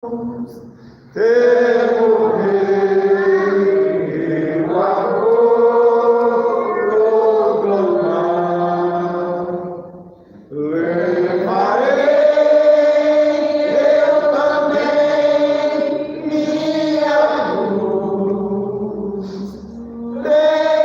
Teu reino vou proclamar, levarei eu também minha cruz, teu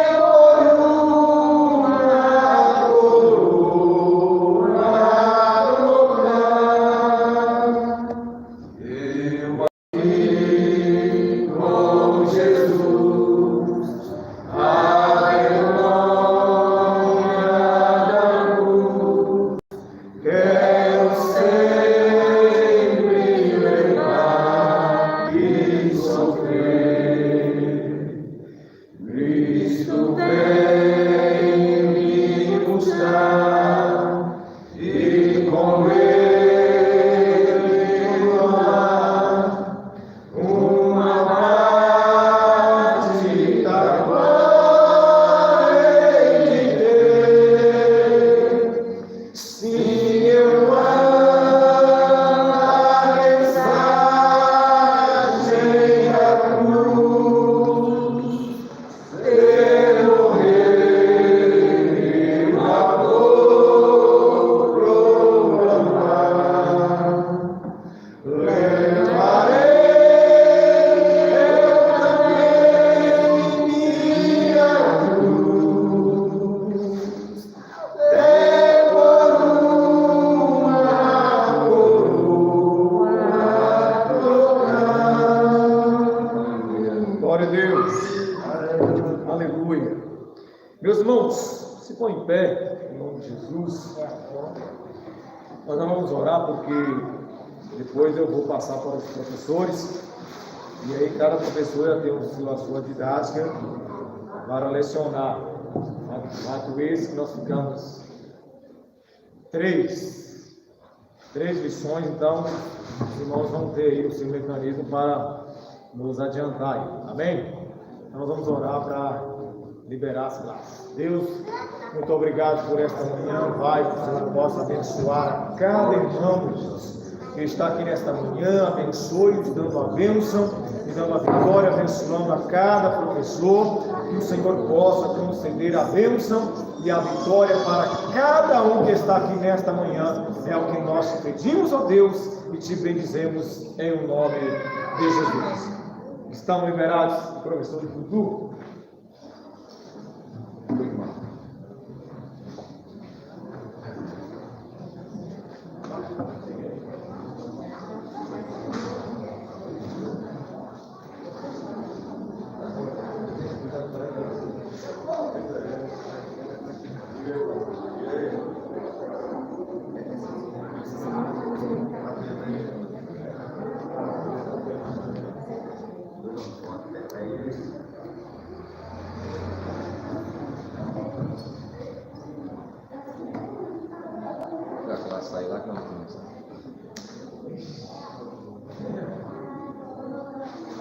Glória a Deus. Aleluia. Meus irmãos, se põe em pé, em nome de Jesus. Nós não vamos orar porque depois eu vou passar para os professores. E aí cada professor já tem a sua didática para lecionar. Ato esse que nós ficamos três lições, então os irmãos vão ter aí o seu mecanismo para nos adiantar. Amém? Então nós vamos orar para liberar as classes. Deus, muito obrigado por esta manhã. Pai, que o Senhor possa abençoar cada irmão, Jesus, que está aqui nesta manhã. Abençoe-os, dando a bênção e dando a vitória, abençoando a cada professor. Que o Senhor possa conceder a bênção e a vitória para cada um que está aqui nesta manhã. É o que nós te pedimos, ó Deus, e te bendizemos em o nome de Jesus. Estão liberados, professor de futuro?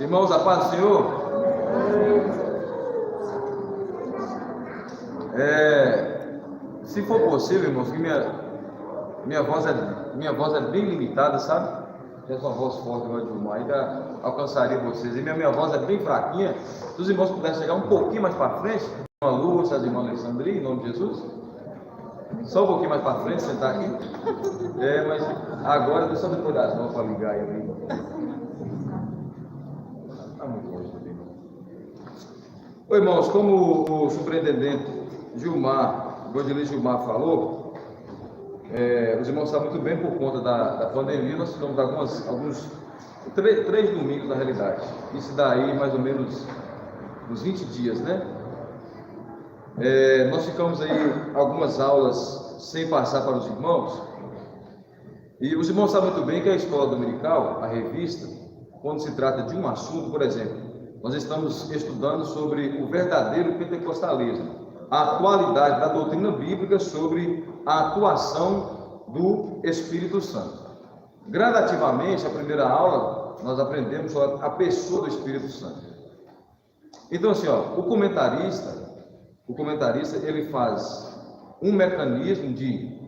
Irmãos, a paz do Senhor. Se for possível, irmãos, que minha voz é bem limitada, sabe? Tem uma voz forte igual de uma, ainda alcançaria vocês. E minha voz é bem fraquinha. Se os irmãos puderem chegar um pouquinho mais para frente, a Lúcia, a irmã Alexandria, em nome de Jesus. Só um pouquinho mais para frente, sentar aqui. Mas agora, deixa eu depois das mãos para ligar aí. Oi, irmãos, como o superintendente Gilmar, o Godilei Gilmar falou, os irmãos sabem muito bem, por conta da pandemia, nós ficamos três domingos na realidade. Isso daí mais ou menos uns 20 dias, né? Nós ficamos aí algumas aulas sem passar para os irmãos, e os irmãos sabem muito bem que a escola dominical, a revista, quando se trata de um assunto, por exemplo, nós estamos estudando sobre o verdadeiro pentecostalismo, a atualidade da doutrina bíblica sobre a atuação do Espírito Santo. Gradativamente, a primeira aula, nós aprendemos sobre a pessoa do Espírito Santo. Então, assim, o comentarista, ele faz um mecanismo de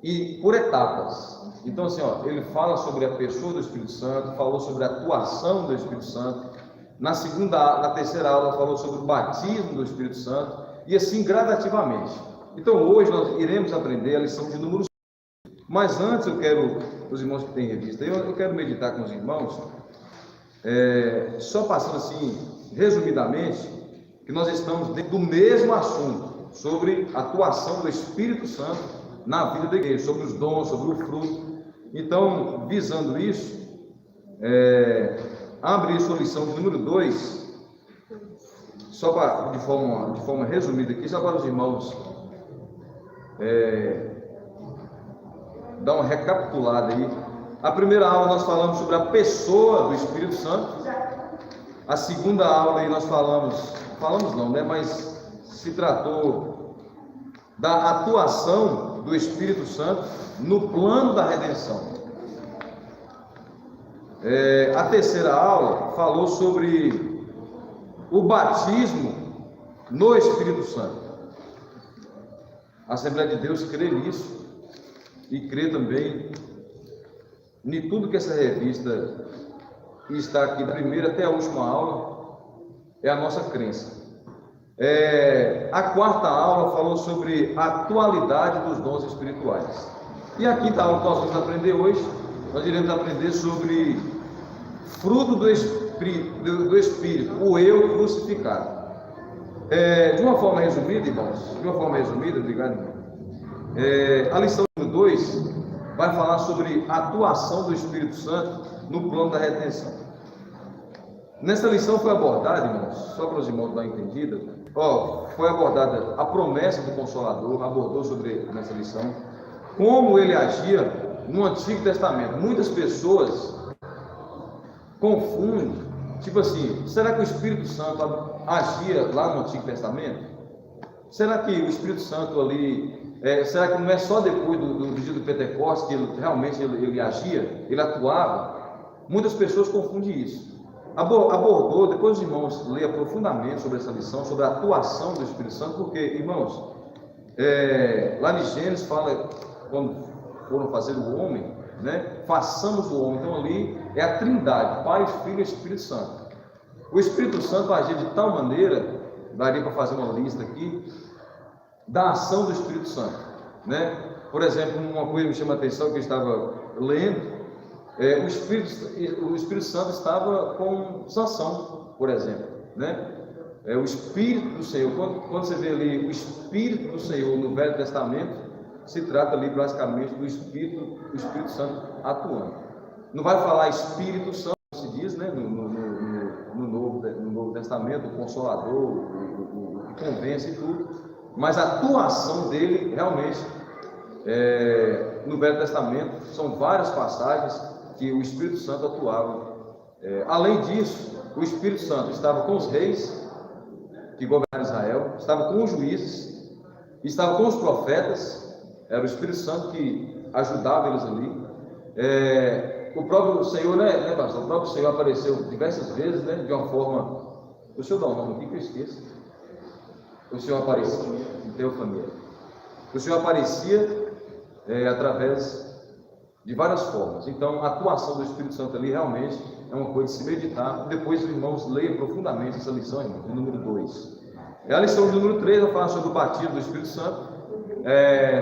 e por etapas. Então, assim, ó, ele fala sobre a pessoa do Espírito Santo, falou sobre a atuação do Espírito Santo. Na terceira aula, falou sobre o batismo do Espírito Santo, e assim gradativamente. Então, hoje nós iremos aprender a lição de número 5. Mas antes, eu quero, os irmãos que têm revista, eu quero meditar com os irmãos, só passando assim, resumidamente, que nós estamos dentro do mesmo assunto, sobre a atuação do Espírito Santo na vida da igreja, sobre os dons, sobre o fruto. Então, visando isso, abre sua lição de número 2, só para, de forma resumida aqui, só para os irmãos dar uma recapitulada aí. A primeira aula nós falamos sobre a pessoa do Espírito Santo. A segunda aula aí nós falamos não, né? Mas se tratou da atuação do Espírito Santo no plano da redenção. A terceira aula falou sobre o batismo no Espírito Santo. A Assembleia de Deus crê nisso e crê também em tudo que essa revista está aqui, da primeira até a última aula, é a nossa crença. A quarta aula falou sobre a atualidade dos dons espirituais. E a quinta aula que nós vamos aprender hoje, nós iremos aprender sobre fruto do Espírito, o eu crucificado. De uma forma resumida, irmãos, obrigado, irmão. A lição número 2 vai falar sobre a atuação do Espírito Santo no plano da redenção. Nessa lição foi abordada, irmãos, só para os irmãos darem entendida, foi abordada a promessa do Consolador, abordou sobre nessa lição, como ele agia no Antigo Testamento. Muitas pessoas confundem, tipo assim, será que o Espírito Santo agia lá no Antigo Testamento? Será que o Espírito Santo ali, será que não é só depois do dia do Pentecostes que ele agia, ele atuava? Muitas pessoas confundem isso. Abordou, depois os irmãos leiam profundamente sobre essa lição, sobre a atuação do Espírito Santo, porque, irmãos, lá em Gênesis fala, quando foram fazer o homem, né, façamos o homem. Então ali é a trindade, Pai, Filho e Espírito Santo. O Espírito Santo agia de tal maneira, daria para fazer uma lista aqui, da ação do Espírito Santo, né? Por exemplo, uma coisa que me chama a atenção, que eu estava lendo, o Espírito Santo estava com Sansão, por exemplo, né? O Espírito do Senhor, quando você vê ali o Espírito do Senhor no Velho Testamento, se trata ali basicamente do Espírito Santo atuando. Não vai falar Espírito Santo, se diz, né? No Novo Testamento, o Consolador, o que convence e tudo, mas a atuação dele realmente no Velho Testamento são várias passagens que o Espírito Santo atuava. Além disso, o Espírito Santo estava com os reis que governaram Israel, estava com os juízes, estava com os profetas. Era o Espírito Santo que ajudava eles ali. O próprio Senhor, né, pastor? O próprio Senhor apareceu diversas vezes, né, de uma forma. Deixa eu dar um nome aqui que eu esqueço. O Senhor aparecia, Teofania. O Senhor aparecia através de várias formas. Então, a atuação do Espírito Santo ali realmente é uma coisa de se meditar. Depois os irmãos leiam profundamente essa lição, irmão, de número 2. A lição de número 3 vai falar sobre o batismo do Espírito Santo.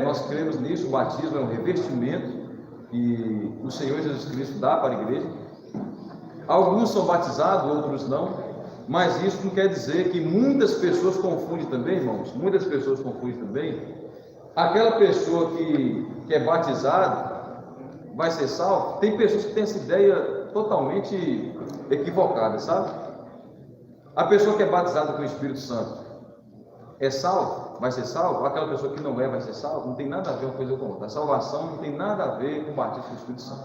Nós cremos nisso. O batismo é um revestimento que o Senhor Jesus Cristo dá para a igreja. Alguns são batizados, outros não. Mas isso não quer dizer que muitas pessoas confundem também, irmãos. Muitas pessoas confundem também. Aquela pessoa que é batizada vai ser salvo. Tem pessoas que têm essa ideia totalmente equivocada, sabe? A pessoa que é batizada com o Espírito Santo é salvo? Vai ser salvo? Aquela pessoa que não vai ser salvo? Não tem nada a ver uma coisa com outra. A salvação não tem nada a ver com o batismo do Espírito Santo.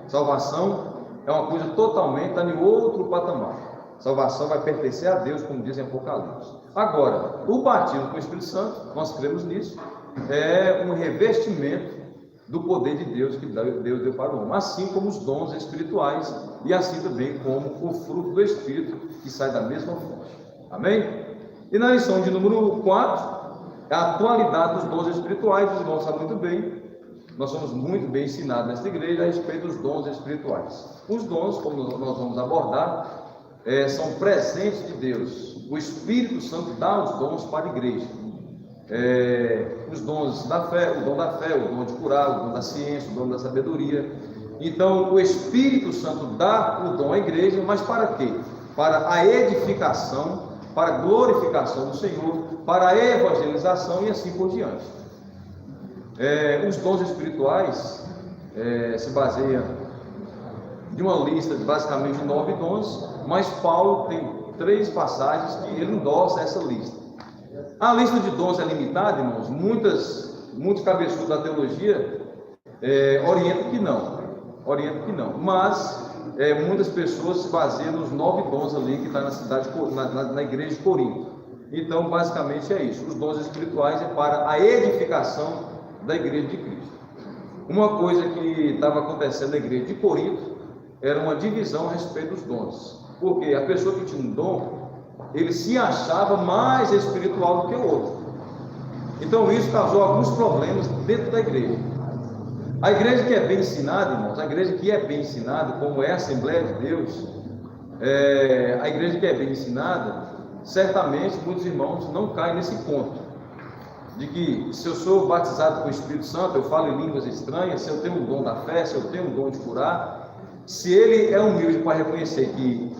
Salvação é uma coisa totalmente, está em outro patamar. Salvação vai pertencer a Deus, como diz em Apocalipse. Agora, o batismo com o Espírito Santo, nós cremos nisso, é um revestimento do poder de Deus que Deus deu para o homem, assim como os dons espirituais e assim também como o fruto do Espírito que sai da mesma fonte. Amém? E na lição de número 4, a atualidade dos dons espirituais, os irmãos sabem muito bem nós somos muito bem ensinados nesta igreja a respeito dos dons espirituais. Os dons, como nós vamos abordar, são presentes de Deus. O Espírito Santo dá os dons para a igreja. Os dons da fé, o dom de curar, o dom da ciência, o dom da sabedoria. Então, o Espírito Santo dá o dom à igreja, mas para quê? Para a edificação, para a glorificação do Senhor, para a evangelização e assim por diante. Os dons espirituais se baseiam de uma lista de basicamente 9 dons, mas Paulo tem 3 passagens que ele endossa essa lista. A lista de dons é limitada, irmãos. Muitos cabeçudos da teologia orientam que não, mas muitas pessoas se baseiam nos 9 dons ali que está na igreja de Corinto. Então, basicamente é isso. Os dons espirituais é para a edificação da igreja de Cristo. Uma coisa que estava acontecendo na igreja de Corinto era uma divisão a respeito dos dons, porque a pessoa que tinha um dom, ele se achava mais espiritual do que o outro. Então isso causou alguns problemas dentro da igreja. A igreja que é bem ensinada, irmãos, a igreja que é bem ensinada, como é a Assembleia de Deus, a igreja que é bem ensinada, certamente muitos irmãos não caem nesse ponto de que se eu sou batizado com o Espírito Santo, eu falo em línguas estranhas, se eu tenho o dom da fé, se eu tenho o dom de curar, se ele é humilde para reconhecer que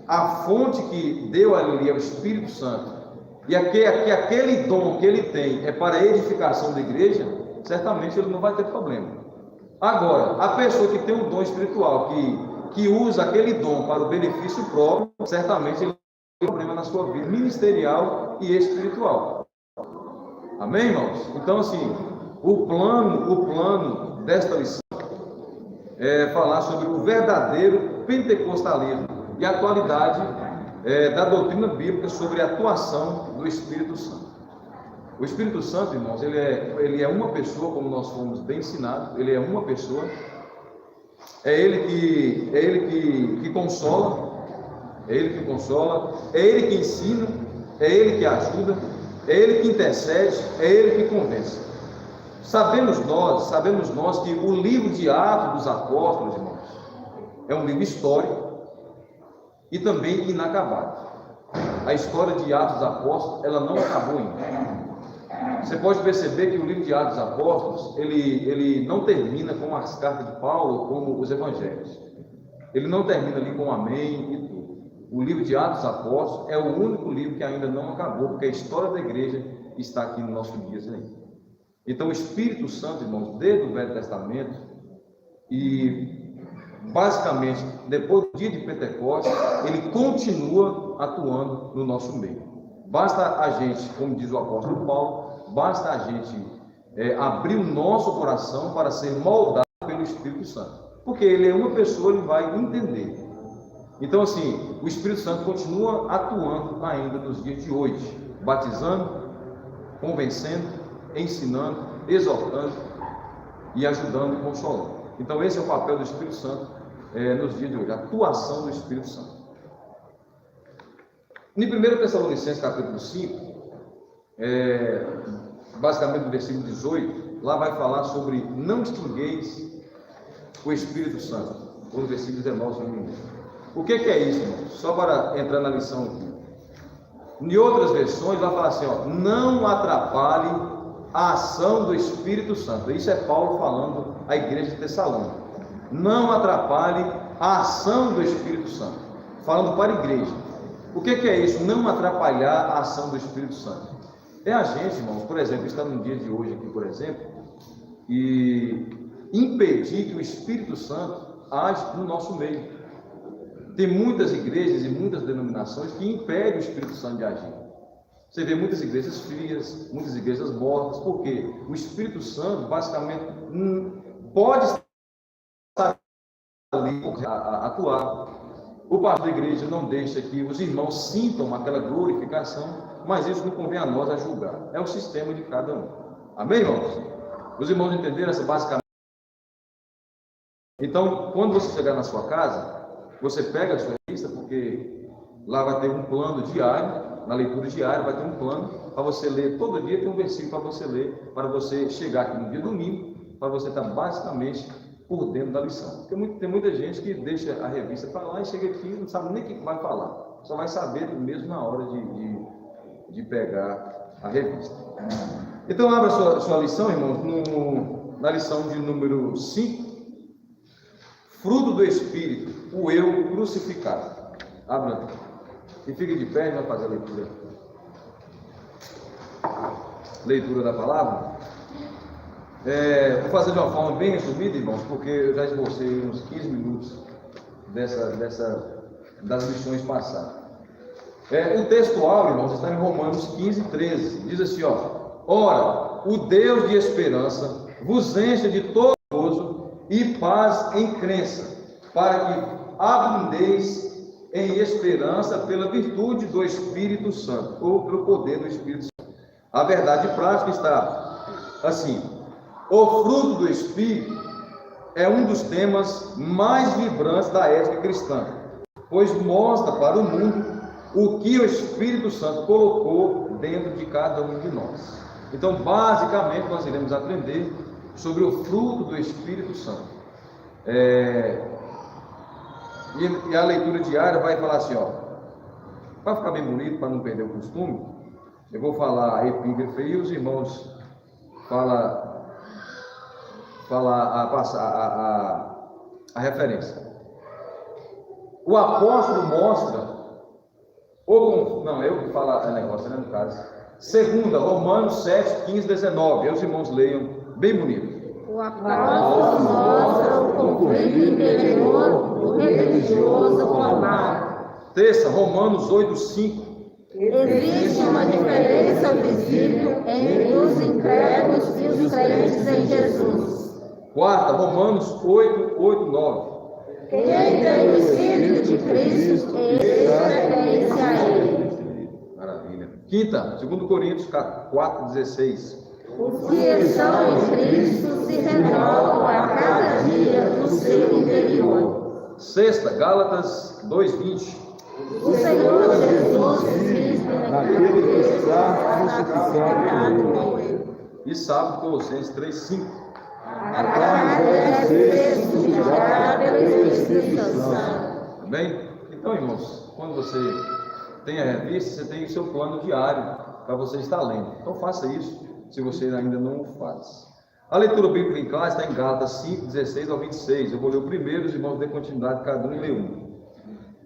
a fonte que deu a ele é o Espírito Santo, e aquele dom que ele tem é para a edificação da igreja, certamente ele não vai ter problema. Agora, a pessoa que tem um dom espiritual, que usa aquele dom para o benefício próprio, certamente ele tem problema na sua vida ministerial e espiritual. Amém, irmãos? Então, assim, o plano desta lição é falar sobre o verdadeiro pentecostalismo e a atualidade da doutrina bíblica sobre a atuação do Espírito Santo. O Espírito Santo, irmãos, ele é uma pessoa, como nós fomos bem ensinados, ele é uma pessoa, é ele que consola, é ele que ensina, é ele que ajuda, é ele que intercede, é ele que convence. Sabemos nós que o livro de Atos dos Apóstolos, irmãos, é um livro histórico e também inacabado. A história de Atos dos Apóstolos, ela não acabou ainda. Você pode perceber que o livro de Atos dos Apóstolos, ele não termina com as cartas de Paulo, como os evangelhos. Ele não termina ali com amém e tudo. O livro de Atos dos Apóstolos é o único livro que ainda não acabou, porque a história da igreja está aqui no nosso dia ainda. Então, o Espírito Santo, irmãos, desde o Velho Testamento, e basicamente, depois do dia de Pentecostes, ele continua atuando no nosso meio. Basta a gente, como diz o apóstolo Paulo, basta a gente abrir o nosso coração para ser moldado pelo Espírito Santo. Porque ele é uma pessoa, ele vai entender. Então, assim, o Espírito Santo continua atuando ainda nos dias de hoje, batizando, convencendo, ensinando, exortando e ajudando e consolando. Então, esse é o papel do Espírito Santo nos dias de hoje, a atuação do Espírito Santo. Em 1 Tessalonicenses capítulo 5, basicamente no versículo 18, lá vai falar sobre não extingueis o Espírito Santo, ou no versículo 19, no minuto. O que é isso, irmão? Só para entrar na lição aqui. Em outras versões vai falar assim, não atrapalhe a ação do Espírito Santo. Isso é Paulo falando à igreja de Tessalônica. Não atrapalhe a ação do Espírito Santo. Falando para a igreja. O que é isso? Não atrapalhar a ação do Espírito Santo. É a gente, irmãos, por exemplo, está no dia de hoje aqui, por exemplo, e impedir que o Espírito Santo age no nosso meio. Tem muitas igrejas e muitas denominações que impedem o Espírito Santo de agir. Você vê muitas igrejas frias, muitas igrejas mortas, porque o Espírito Santo, basicamente, pode estar ali a atuar. O pastor da igreja não deixa que os irmãos sintam aquela glorificação, mas isso não convém a nós a julgar. É o sistema de cada um. Amém, irmãos? Os irmãos entenderam essa basicamente? Então, quando você chegar na sua casa, você pega a sua lista, porque lá vai ter um plano diário, na leitura diária vai ter um plano para você ler, todo dia tem um versículo para você ler, para você chegar aqui no dia domingo para você estar basicamente por dentro da lição. Porque tem muita gente que deixa a revista para lá e chega aqui e não sabe nem o que vai falar. Só vai saber mesmo na hora de pegar a revista. Então, abra sua lição, irmãos, na lição de número 5. Fruto do Espírito, o eu crucificado. Abra e fique de pé e vamos fazer a leitura. Leitura da palavra. Vou fazer de uma forma bem resumida, irmãos, porque eu já esbocei uns 15 minutos das lições passadas. O textual, irmãos, está em Romanos 15, 13. Diz assim, ora, o Deus de esperança vos encha de todo gozo e paz em crença, para que abundeis em esperança pela virtude do Espírito Santo, ou pelo poder do Espírito Santo. A verdade prática está assim: o fruto do Espírito é um dos temas mais vibrantes da ética cristã, pois mostra para o mundo o que o Espírito Santo colocou dentro de cada um de nós. Então, basicamente, nós iremos aprender sobre o fruto do Espírito Santo. E a leitura diária vai falar assim, para ficar bem bonito, para não perder o costume, eu vou falar a epígrafe e os irmãos falam a referência. O apóstolo mostra, eu que falo a negócio, no caso. Segunda, Romanos 7, 15, 19. Os irmãos leiam bem bonito. O apóstolo mostra o conflito interior do religioso com o mal. Terça, Romanos 8, 5. Existe uma diferença visível entre os incrédulos e os crentes em Jesus. Quarta, Romanos 8, 8, 9. Quem tem o Espírito de Cristo, esse pertence a Ele. Maravilha. Quinta, 2 Coríntios 4, 16. Os que estão em Cristo se renovam a cada dia no seu interior. Sexta, Gálatas 2, 20. O Senhor Jesus existe naquele que está crucificado com Ele. E sábado, Colossenses 3, 5. A carne deve ser sujeitada pelo Espírito Santo. Amém? Então, irmãos, quando você tem a revista, você tem o seu plano diário para você estar lendo. Então, faça isso, se você ainda não o faz. A leitura bíblica em classe está em Gálatas 5, 16 ao 26. Eu vou ler o primeiro, os irmãos dêem continuidade, cada um lê um.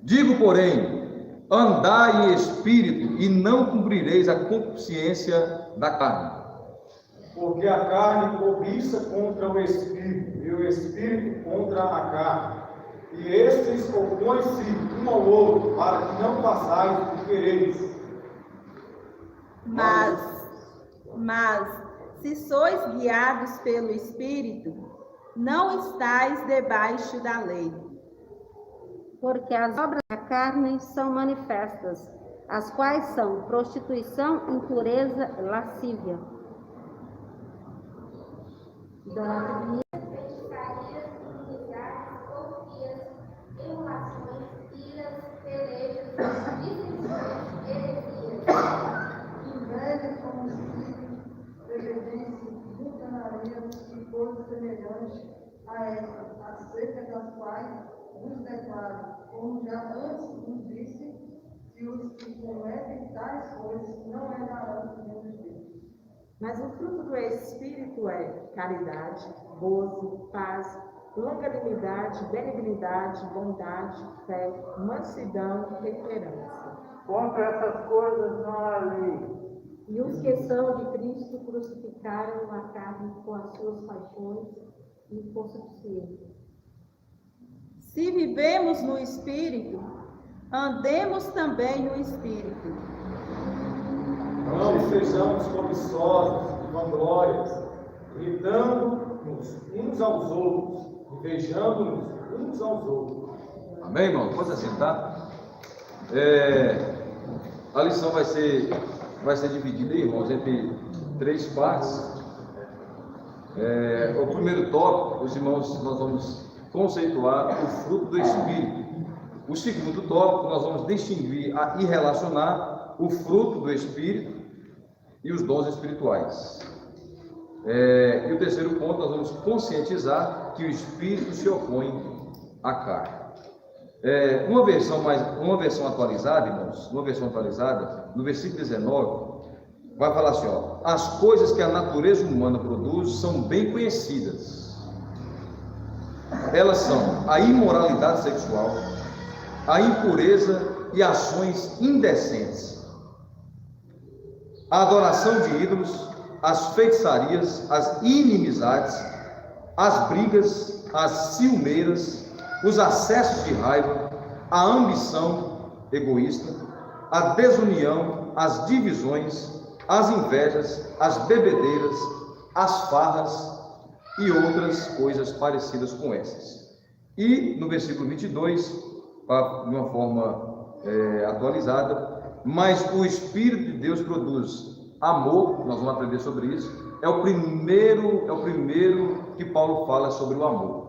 Digo, porém, andai em espírito e não cumprireis a concupiscência da carne. Porque a carne cobiça contra o Espírito, e o Espírito contra a carne. E estes opõem-se um ao outro, para que não façais o que quereis. Mas, se sois guiados pelo Espírito, não estáis debaixo da lei. Porque as obras da carne são manifestas, as quais são prostituição, impureza, lascívia, idolatria, feitiçarias, inimizades, porfias, emulações, iras, pelejas, dissensões, heresias, inveja, homicídio, desobediência, glutonarias e coisas semelhantes a estas, acerca das quais vos declaro, como já antes vos disse, que os que cometem tais coisas não herdarão o reino de Deus. Mas o fruto do Espírito é caridade, gozo, paz, longanimidade, benignidade, bondade, fé, mansidão e temperança. Contra essas coisas não há lei. e os que são de Cristo crucificaram a carne com as suas paixões e concupiscências. Se vivemos no Espírito, andemos também no Espírito. Não sejamos cobiçosos e vanglórias, irritando-nos uns aos outros, invejando-nos uns aos outros. Amém, irmão? Pode assentar. A lição vai ser dividida, irmãos, entre 3 partes. O primeiro tópico, os irmãos, nós vamos conceituar o fruto do Espírito. O segundo tópico, nós vamos distinguir e relacionar o fruto do Espírito e os dons espirituais. E o terceiro ponto, nós vamos conscientizar que o Espírito se opõe à carne. Uma versão atualizada, irmãos, no versículo 19, vai falar assim, ó: as coisas que a natureza humana produz são bem conhecidas. Elas são a imoralidade sexual, a impureza e ações indecentes, a adoração de ídolos, as feitiçarias, as inimizades, as brigas, as ciumeiras, os acessos de raiva, a ambição egoísta, a desunião, as divisões, as invejas, as bebedeiras, as farras e outras coisas parecidas com essas. E no versículo 22, de uma forma atualizada: mas o Espírito de Deus produz amor. Nós vamos aprender sobre isso. É o primeiro que Paulo fala sobre o amor.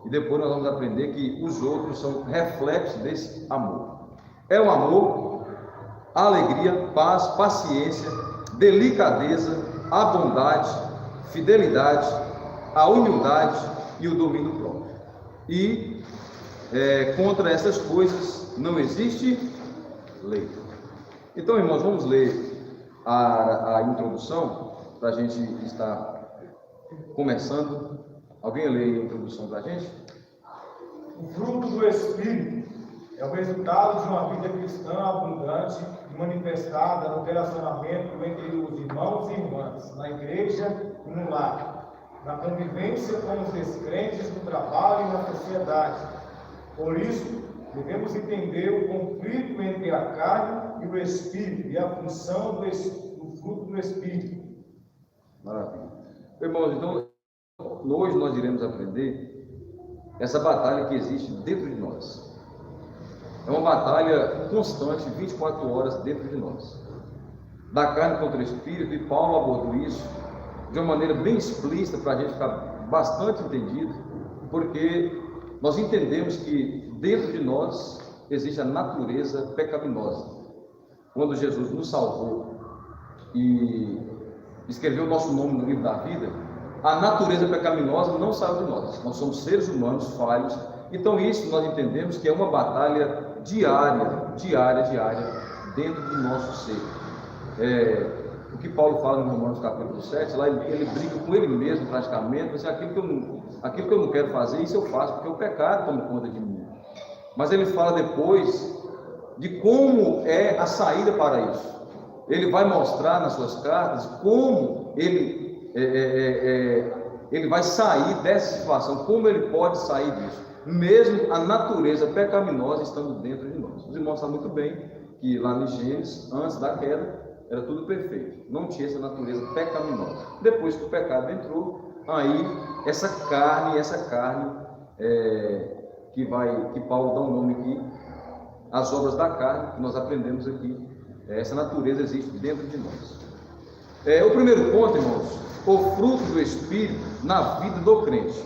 E depois nós vamos aprender que os outros são reflexos desse amor. É o amor, a alegria, paz, paciência, delicadeza, a bondade, fidelidade, a humildade e o domínio próprio. E contra essas coisas não existe lei. Então, irmãos, vamos ler a introdução para a gente estar começando. Alguém lê a introdução para a gente? O fruto do Espírito é o resultado de uma vida cristã abundante e manifestada no relacionamento entre os irmãos e irmãs, na igreja e no lar, na convivência com os descrentes no trabalho e na sociedade. Por isso, devemos entender o conflito entre a carne e o Espírito e a função do fruto do Espírito. Maravilha. Irmãos, então, hoje nós iremos aprender essa batalha que existe dentro de nós. É uma batalha constante, 24 horas dentro de nós. Da carne contra o Espírito, e Paulo abordou isso de uma maneira bem explícita para a gente ficar bastante entendido, porque nós entendemos que dentro de nós existe a natureza pecaminosa. Quando Jesus nos salvou e escreveu o nosso nome no livro da vida, a natureza pecaminosa não saiu de nós. Nós somos seres humanos falhos. Então isso nós entendemos que é uma batalha diária dentro do nosso ser. O que Paulo fala no Romanos capítulo 7, lá ele briga com ele mesmo praticamente, mas aquilo que eu não quero fazer, isso eu faço, porque o pecado toma conta de mim. Mas ele fala depois de como é a saída para isso. Ele vai mostrar nas suas cartas como ele vai sair dessa situação, como ele pode sair disso, mesmo a natureza pecaminosa estando dentro de nós. Os irmãos sabem muito bem que lá em Gênesis, antes da queda, era tudo perfeito, não tinha essa natureza pecaminosa. Depois que o pecado entrou, aí essa carne que Paulo dá um nome aqui, as obras da carne, que nós aprendemos aqui, essa natureza existe dentro de nós. O primeiro ponto, irmãos, o fruto do Espírito na vida do crente.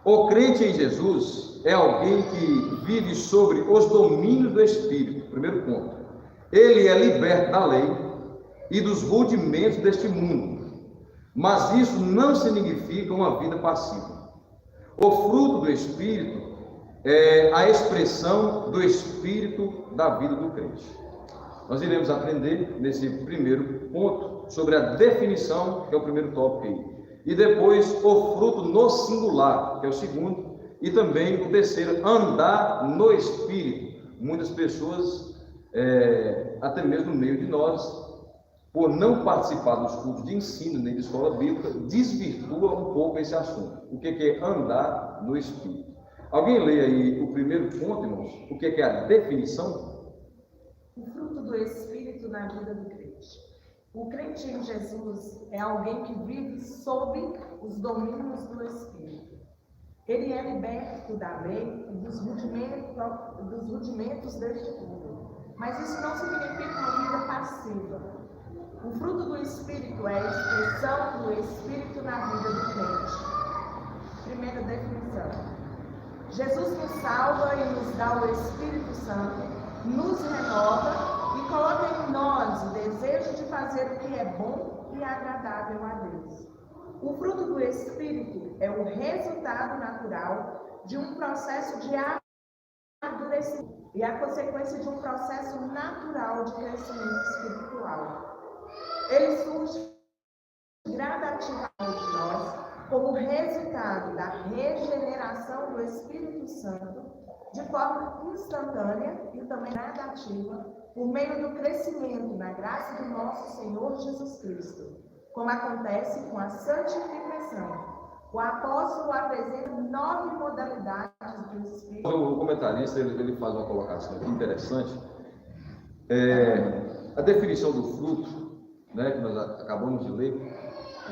O crente em Jesus é alguém que vive sobre os domínios do Espírito. Primeiro ponto. Ele é liberto da lei e dos rudimentos deste mundo, mas isso não significa uma vida passiva. O fruto do Espírito é a expressão do Espírito da vida do crente. Nós iremos aprender nesse primeiro ponto sobre a definição, que é o primeiro tópico aí, e depois o fruto no singular, que é o segundo, e também o terceiro, andar no Espírito. Muitas pessoas, até mesmo no meio de nós, por não participar dos cultos de ensino nem de escola bíblica, desvirtua um pouco esse assunto. O que é andar no Espírito? Alguém lê aí o primeiro ponto, irmãos? O que é a definição? O fruto do Espírito na vida do crente. O crente em Jesus é alguém que vive sob os domínios do Espírito. Ele é liberto da lei e dos rudimentos deste mundo. Mas isso não significa uma vida passiva. O fruto do Espírito é a expressão do Espírito na vida do crente. Primeira definição. Jesus nos salva e nos dá o Espírito Santo, nos renova e coloca em nós o desejo de fazer o que é bom e agradável a Deus. O fruto do Espírito é o resultado natural de um processo de amadurecimento e a consequência de um processo natural de crescimento espiritual. Ele surge gradativamente de nós como resultado da regeneração do Espírito Santo de forma instantânea e também gradativa por meio do crescimento na graça do nosso Senhor Jesus Cristo, como acontece com a santificação. O apóstolo apresenta 9 modalidades do Espírito. O comentarista ele faz uma colocação aqui interessante. A definição do fruto, né, que nós acabamos de ler,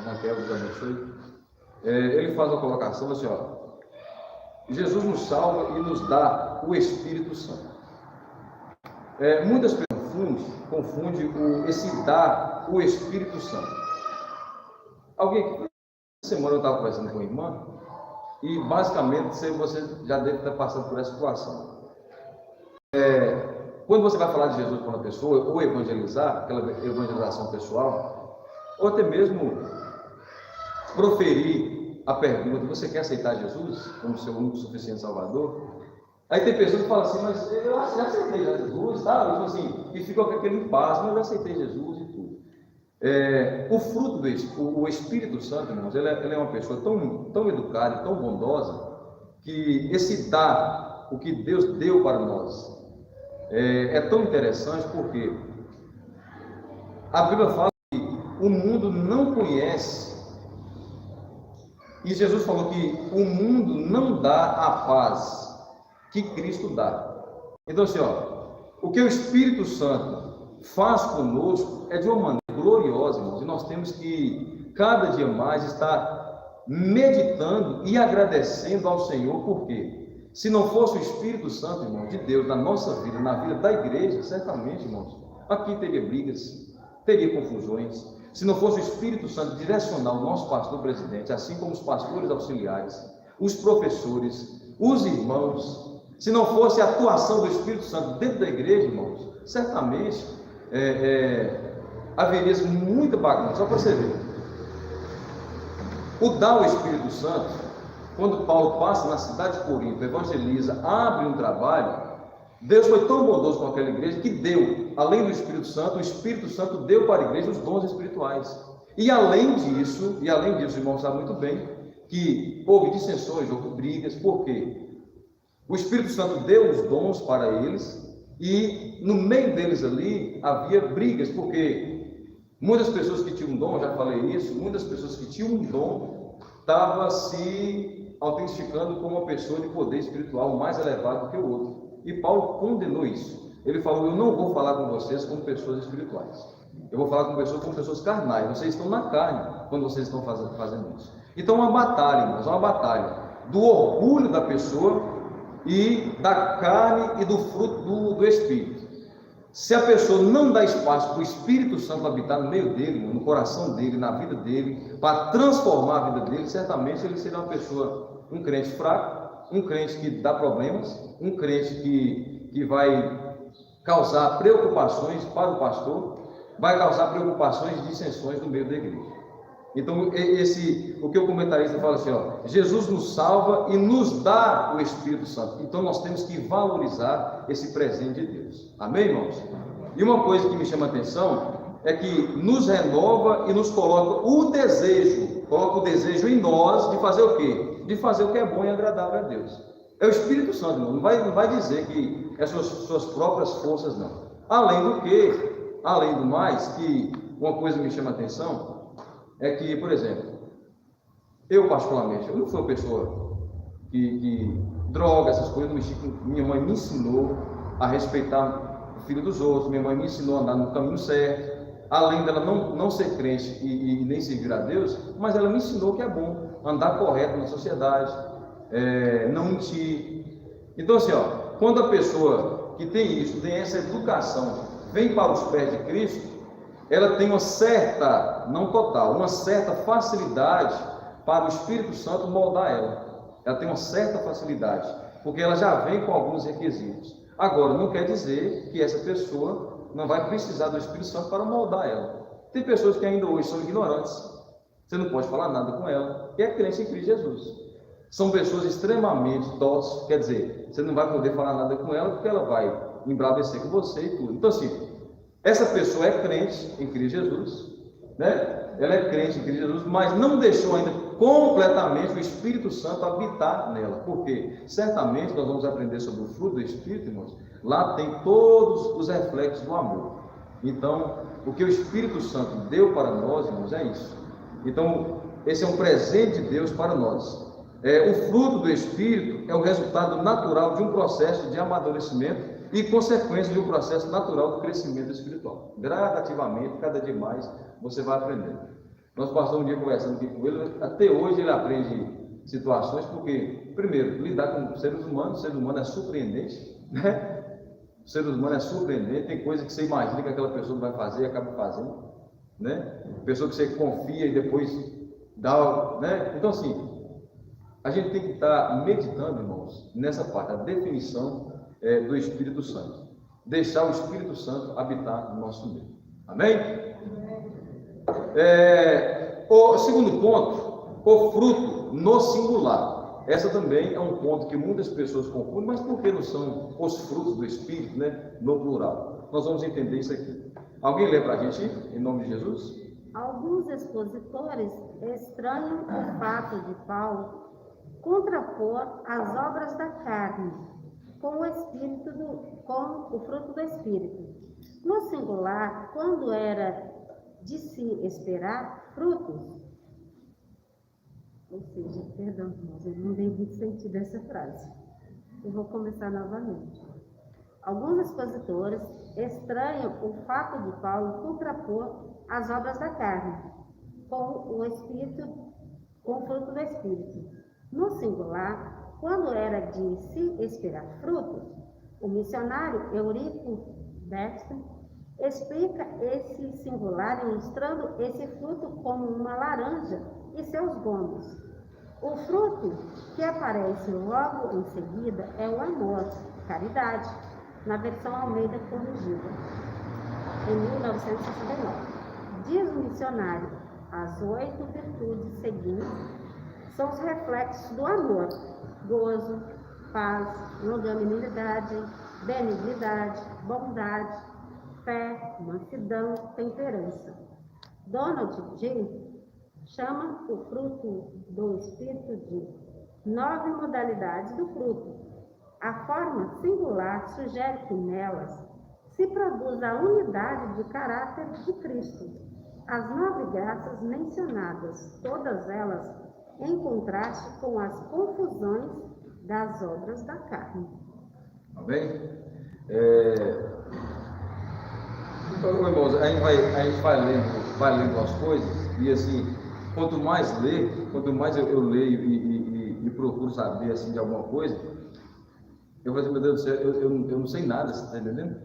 Raquel nos abençoe, ele faz uma colocação assim, ó, Jesus nos salva e nos dá o Espírito Santo. Muitas pessoas confundem esse dar o Espírito Santo. Alguém que semana eu estava conversando com a irmã e basicamente você já deve estar passando por essa situação. Quando você vai falar de Jesus para uma pessoa, ou evangelizar, aquela evangelização pessoal, ou até mesmo proferir a pergunta: você quer aceitar Jesus como seu único e suficiente Salvador? Aí tem pessoas que falam assim: mas eu já aceitei Jesus, tá? E fica com aquele impasse: mas eu já aceitei Jesus e tudo. O fruto o Espírito Santo, irmãos, ele é uma pessoa tão educada, tão bondosa, que esse dar, o que Deus deu para nós, é tão interessante, porque a Bíblia fala que o mundo não conhece, e Jesus falou que o mundo não dá a paz que Cristo dá. Então assim, o que o Espírito Santo faz conosco é de uma maneira gloriosa, irmãos, e nós temos que cada dia mais estar meditando e agradecendo ao Senhor, porque se não fosse o Espírito Santo, irmão, de Deus na nossa vida, na vida da igreja, certamente, irmãos, aqui teria brigas, teria confusões. Se não fosse o Espírito Santo direcionar o nosso pastor presidente, assim como os pastores auxiliares, os professores, os irmãos, se não fosse a atuação do Espírito Santo dentro da igreja, irmãos, certamente haveria muita bagunça. Só para você ver, o dar ao Espírito Santo, quando Paulo passa na cidade de Corinto, evangeliza, abre um trabalho, Deus foi tão bondoso com aquela igreja que deu, além do Espírito Santo, o Espírito Santo deu para a igreja os dons espirituais. E além disso, os irmãos sabem muito bem que houve dissensões, houve brigas. Por quê? O Espírito Santo deu os dons para eles e no meio deles ali havia brigas, porque muitas pessoas que tinham um dom, já falei isso, muitas pessoas que tinham um dom estavam se autentificando como uma pessoa de poder espiritual mais elevado que o outro. E Paulo condenou isso. Ele falou: eu não vou falar com vocês como pessoas espirituais, eu vou falar com vocês como pessoas carnais. Vocês estão na carne quando vocês estão fazendo isso. Então, uma batalha, irmãos, uma batalha do orgulho da pessoa e da carne e do fruto do Espírito. Se a pessoa não dá espaço para o Espírito Santo habitar no meio dele, no coração dele, na vida dele, para transformar a vida dele, certamente ele será uma pessoa, um crente fraco, um crente que dá problemas, um crente que vai causar preocupações para o pastor, vai causar preocupações e dissensões no meio da igreja. Então, o que o comentarista fala assim, Jesus nos salva e nos dá o Espírito Santo. Então, nós temos que valorizar esse presente de Deus. Amém, irmãos? E uma coisa que me chama a atenção é que nos renova e nos coloca o desejo em nós de fazer o quê? De fazer o que é bom e agradável a Deus. É o Espírito Santo, irmão. Não vai dizer que é suas próprias forças, não. Além do mais, que uma coisa que me chama a atenção é que, por exemplo, eu particularmente, eu não fui uma pessoa que droga, essas coisas, não mexi com. Minha mãe me ensinou a respeitar o filho dos outros, minha mãe me ensinou a andar no caminho certo, além dela não ser crente e nem servir a Deus, mas ela me ensinou que é bom andar correto na sociedade, não mentir. Então assim, quando a pessoa que tem isso, tem essa educação, vem para os pés de Cristo, ela tem uma certa, não total, uma certa facilidade para o Espírito Santo moldar ela. Ela tem uma certa facilidade, porque ela já vem com alguns requisitos. Agora, não quer dizer que essa pessoa não vai precisar do Espírito Santo para moldar ela. Tem pessoas que ainda hoje são ignorantes, Você não pode falar nada com ela, que é crente em Cristo Jesus. São pessoas extremamente dóceis, quer dizer, você não vai poder falar nada com ela, porque ela vai embravecer com você e tudo. Então, assim, essa pessoa é crente em Cristo Jesus, né? Ela é crente em Cristo Jesus, mas não deixou ainda completamente o Espírito Santo habitar nela. Porque certamente nós vamos aprender sobre o fruto do Espírito, irmãos. Lá tem todos os reflexos do amor. Então, o que o Espírito Santo deu para nós, irmãos, é isso. Então, esse é um presente de Deus para nós. O fruto do Espírito é o resultado natural de um processo de amadurecimento e consequência de um processo natural do crescimento espiritual. Gradativamente, cada dia mais, você vai aprendendo. Nós passamos um dia conversando aqui com ele, até hoje ele aprende situações, porque, primeiro, lidar com seres humanos, o ser humano é surpreendente, né? O ser humano é surpreendente, tem coisa que você imagina que aquela pessoa vai fazer e acaba fazendo, né? Pessoa que você confia e depois dá, né? Então, assim, a gente tem que estar meditando, irmãos, nessa parte, a definição do Espírito Santo. Deixar o Espírito Santo habitar no nosso meio. Amém? O segundo ponto, o fruto no singular. Essa também é um ponto que muitas pessoas confundem, mas por que não são os frutos do Espírito, né, no plural? Nós vamos entender isso aqui. Alguém lê para a gente, em nome de Jesus? Alguns expositores estranham o fato de Paulo contrapor as obras da carne com o fruto do Espírito. No singular, quando era de se esperar frutos, ou seja, perdão, irmãos, eu não dei muito sentido essa frase. Eu vou começar novamente. Alguns expositores estranham o fato de Paulo contrapor as obras da carne com o Espírito, com o fruto do Espírito. No singular, quando era de se esperar frutos, o missionário Eurico Dexter explica esse singular ilustrando esse fruto como uma laranja e seus gomos. O fruto que aparece logo em seguida é o amor, caridade, na versão Almeida corrigida, em 1969. Diz o missionário, as 8 virtudes seguintes são os reflexos do amor: gozo, paz, longanimidade, benignidade, bondade, fé, mansidão, temperança. Donald G. chama o fruto do Espírito de 9 modalidades do fruto. A forma singular sugere que nelas se produz a unidade de caráter de Cristo. As 9 graças mencionadas, todas elas em contraste com as confusões das obras da carne. Amém? Então, irmãos, a gente vai lendo as coisas, e assim, quanto mais ler, quanto mais eu leio e procuro saber assim, de alguma coisa, eu falo assim, meu Deus do céu, eu não sei nada, você está entendendo?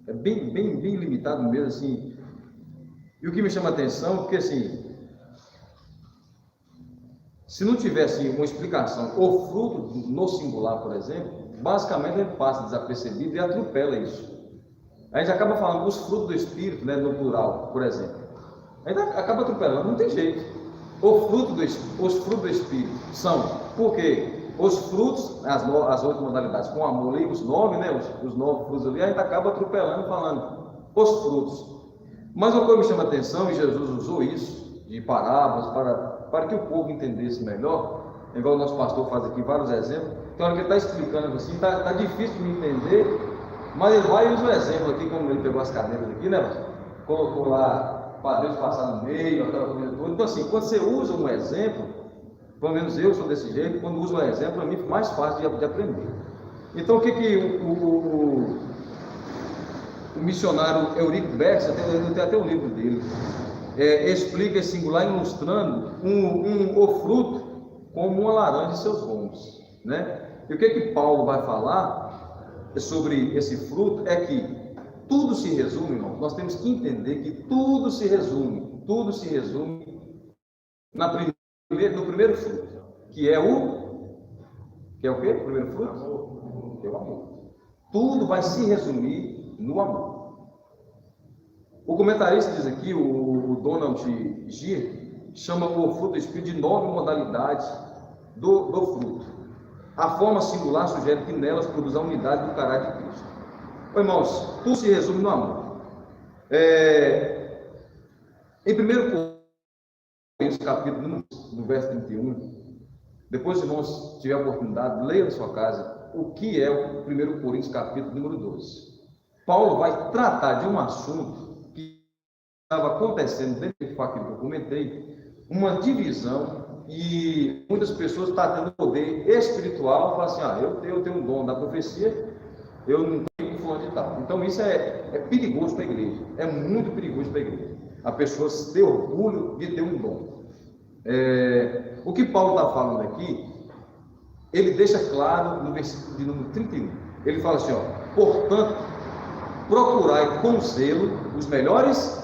É bem limitado mesmo, assim. E o que me chama a atenção é porque, assim, se não tivesse uma explicação, o fruto no singular, por exemplo, basicamente a gente passa desapercebido e atropela isso. A gente acaba falando os frutos do Espírito, né, no plural, por exemplo. A gente acaba atropelando, não tem jeito. Os frutos do Espírito são, porque os frutos, as 8 modalidades, com amor ali, os 9, né, os 9 frutos ali, a gente acaba atropelando, falando os frutos. Mas uma coisa que me chama a atenção, e Jesus usou isso, de parábolas, para que o povo entendesse melhor, igual o nosso pastor faz aqui vários exemplos. Então, ele está explicando assim, está difícil de me entender, mas ele vai e usa um exemplo aqui, como ele pegou as cadeiras aqui, né? Colocou lá, para Deus passar no meio, aquela coisa toda. Então, assim, quando você usa um exemplo, pelo menos eu sou desse jeito, quando uso um exemplo, para mim fica mais fácil de aprender. Então, o que o missionário Eurico Dexter, eu tenho até um livro dele, explica esse singular ilustrando o fruto como uma laranja e seus gomos, né? E o que Paulo vai falar sobre esse fruto é que tudo se resume, irmão, nós temos que entender que tudo se resume no primeiro fruto, que é o quê? O primeiro fruto? Que é o amor. Tudo vai se resumir no amor. O comentarista diz aqui, o Donald G. chama o fruto do Espírito de 9 modalidades do fruto. A forma singular sugere que nelas produz a unidade do caráter de Cristo. Irmãos, tudo se resume no amor. Em 1 Coríntios, capítulo 1, no verso 31, depois, se irmãos tiver a oportunidade, leia na sua casa o que é o 1 Coríntios, capítulo número 12. Paulo vai tratar de um assunto que estava acontecendo dentro do fato que eu comentei, uma divisão, e muitas pessoas estão tendo poder espiritual, falam assim, eu tenho um dom da profecia, eu não tenho fulano de tal. Então isso é perigoso para a igreja, é muito perigoso para a igreja. A pessoa ter orgulho de ter um dom. O que Paulo está falando aqui, ele deixa claro no versículo de número 31. Ele fala assim, portanto, procurai com zelo os melhores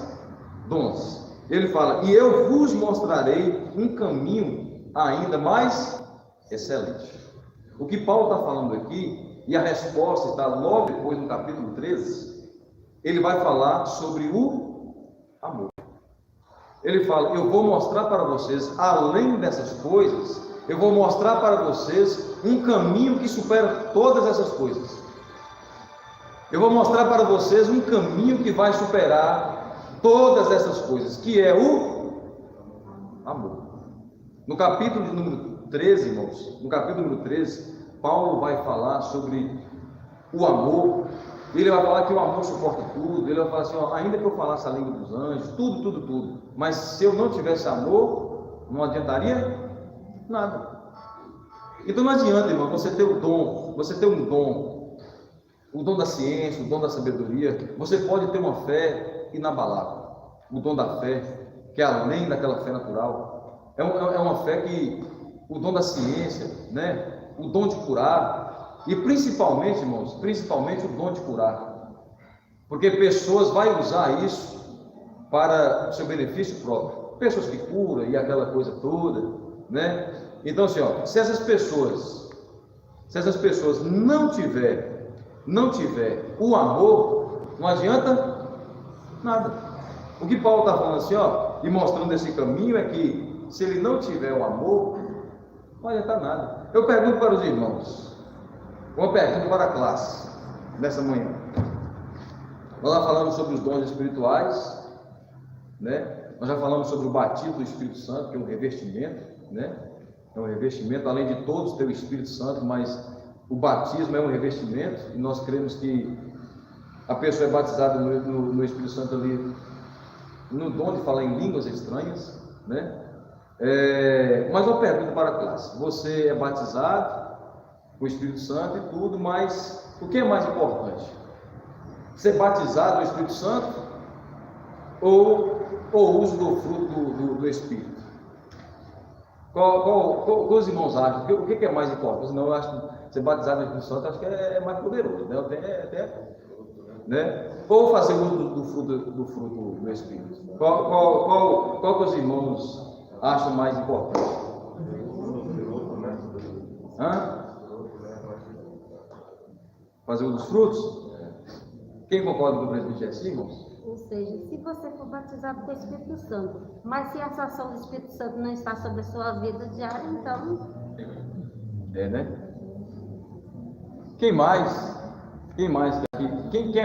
dons. Ele fala, e eu vos mostrarei um caminho ainda mais excelente. O que Paulo está falando aqui, e a resposta está logo depois no capítulo 13, ele vai falar sobre o amor. Ele fala, eu vou mostrar para vocês, além dessas coisas, eu vou mostrar para vocês um caminho que supera todas essas coisas. Eu vou mostrar para vocês um caminho que vai superar todas essas coisas, que é o amor. No capítulo número 13, irmãos, no capítulo número 13, Paulo vai falar sobre o amor. Ele vai falar que o amor suporta tudo. Ele vai falar assim, ainda que eu falasse a língua dos anjos, tudo, mas se eu não tivesse amor, não adiantaria nada. Então não adianta, irmão, você ter o dom, você ter um dom, o dom da ciência, o dom da sabedoria. Você pode ter uma fé inabalável, o dom da fé, que é além daquela fé natural, é uma fé que, o dom da ciência, né? O dom de curar, e principalmente, irmãos, principalmente o dom de curar, porque pessoas vão usar isso para o seu benefício próprio, pessoas que curam e aquela coisa toda, né? Então assim, se essas pessoas não tiver o amor, não adianta nada. O que Paulo está falando assim, e mostrando esse caminho, é que se ele não tiver o amor, não adianta nada. Eu pergunto para os irmãos, uma pergunta para a classe, nessa manhã. Nós já falamos sobre os dons espirituais, né? Nós já falamos sobre o batismo do Espírito Santo, que é um revestimento, né? É um revestimento, além de todos ter o Espírito Santo, mas o batismo é um revestimento, e nós cremos que a pessoa é batizada no Espírito Santo ali, no dom de falar em línguas estranhas, né? Mas uma pergunta para a classe: você é batizado com o Espírito Santo e tudo, mas o que é mais importante? Ser batizado no Espírito Santo ou o uso do fruto do Espírito? Qual os irmãos acham? O que é mais importante? Senão eu acho que ser batizado no Espírito Santo acho que é mais poderoso, né? Né? Ou fazer uso do fruto do Espírito? Qual que os irmãos acham mais importante? Fazer uso dos frutos? Quem concorda com o presbítero Jesse, irmãos? Ou seja, se você for batizado com o Espírito Santo, mas se a ação do Espírito Santo não está sobre a sua vida diária, então... né? Quem mais? Quem é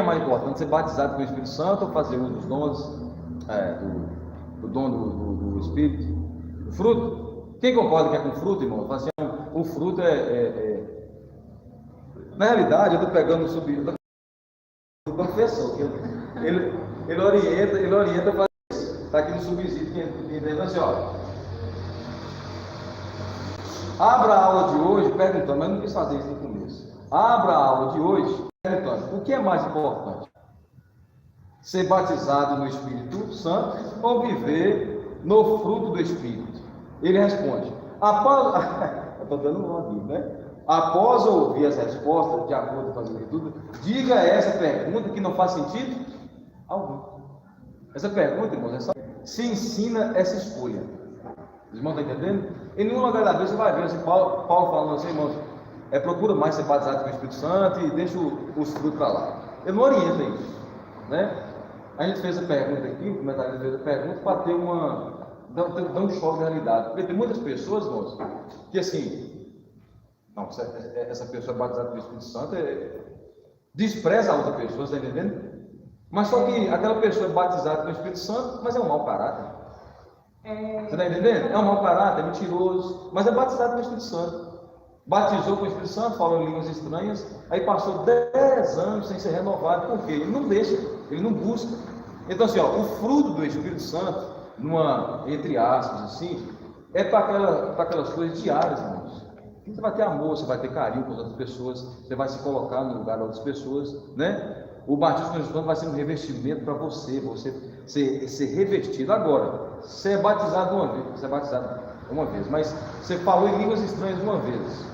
mais importante? Ser batizado com o Espírito Santo ou fazer uso dos dons, do dom do Espírito? O fruto? Quem concorda que é com fruto, irmão? Assim, o fruto Na realidade, eu estou pegando o professor, ele orienta para isso. Está aqui no subsídio, que entende assim, abra a aula de hoje perguntando, mas não quis fazer isso no começo. Abra a aula de hoje perguntando, o que é mais importante? Ser batizado no Espírito Santo ou viver no fruto do Espírito? Ele responde, eu estou dando um aqui, né? Após ouvir as respostas, de acordo com as leituras, diga essa pergunta que não faz sentido algum. Essa pergunta, irmãos, se ensina essa escolha. Os irmãos estão entendendo? Em nenhum lugar da Bíblia você vai ver assim, Paulo falando assim, irmãos, procura mais ser batizado com o Espírito Santo e deixa os frutos para lá. Ele não orienta isso, né? a gente fez a pergunta aqui, o comentário fez a pergunta para ter dar um choque de realidade. Porque tem muitas pessoas, irmãos, que assim, não, essa pessoa é batizada pelo Espírito Santo, despreza a outra pessoa, está entendendo? Mas só que aquela pessoa é batizada pelo Espírito Santo, mas é um mau caráter. Você está entendendo? É um mau caráter, é mentiroso, mas é batizado pelo Espírito Santo. Batizou com o Espírito Santo, falou em línguas estranhas, aí passou 10 anos sem ser renovado. Por quê? Ele não deixa, ele não busca. Então assim, o fruto do Espírito Santo, entre aspas assim, é para aquelas coisas diárias, irmãos. Você vai ter amor, você vai ter carinho com as outras pessoas, você vai se colocar no lugar das outras pessoas, né? O batismo com o Espírito Santo vai ser um revestimento para você ser revestido. Agora, você é batizado uma vez, mas você falou em línguas estranhas uma vez.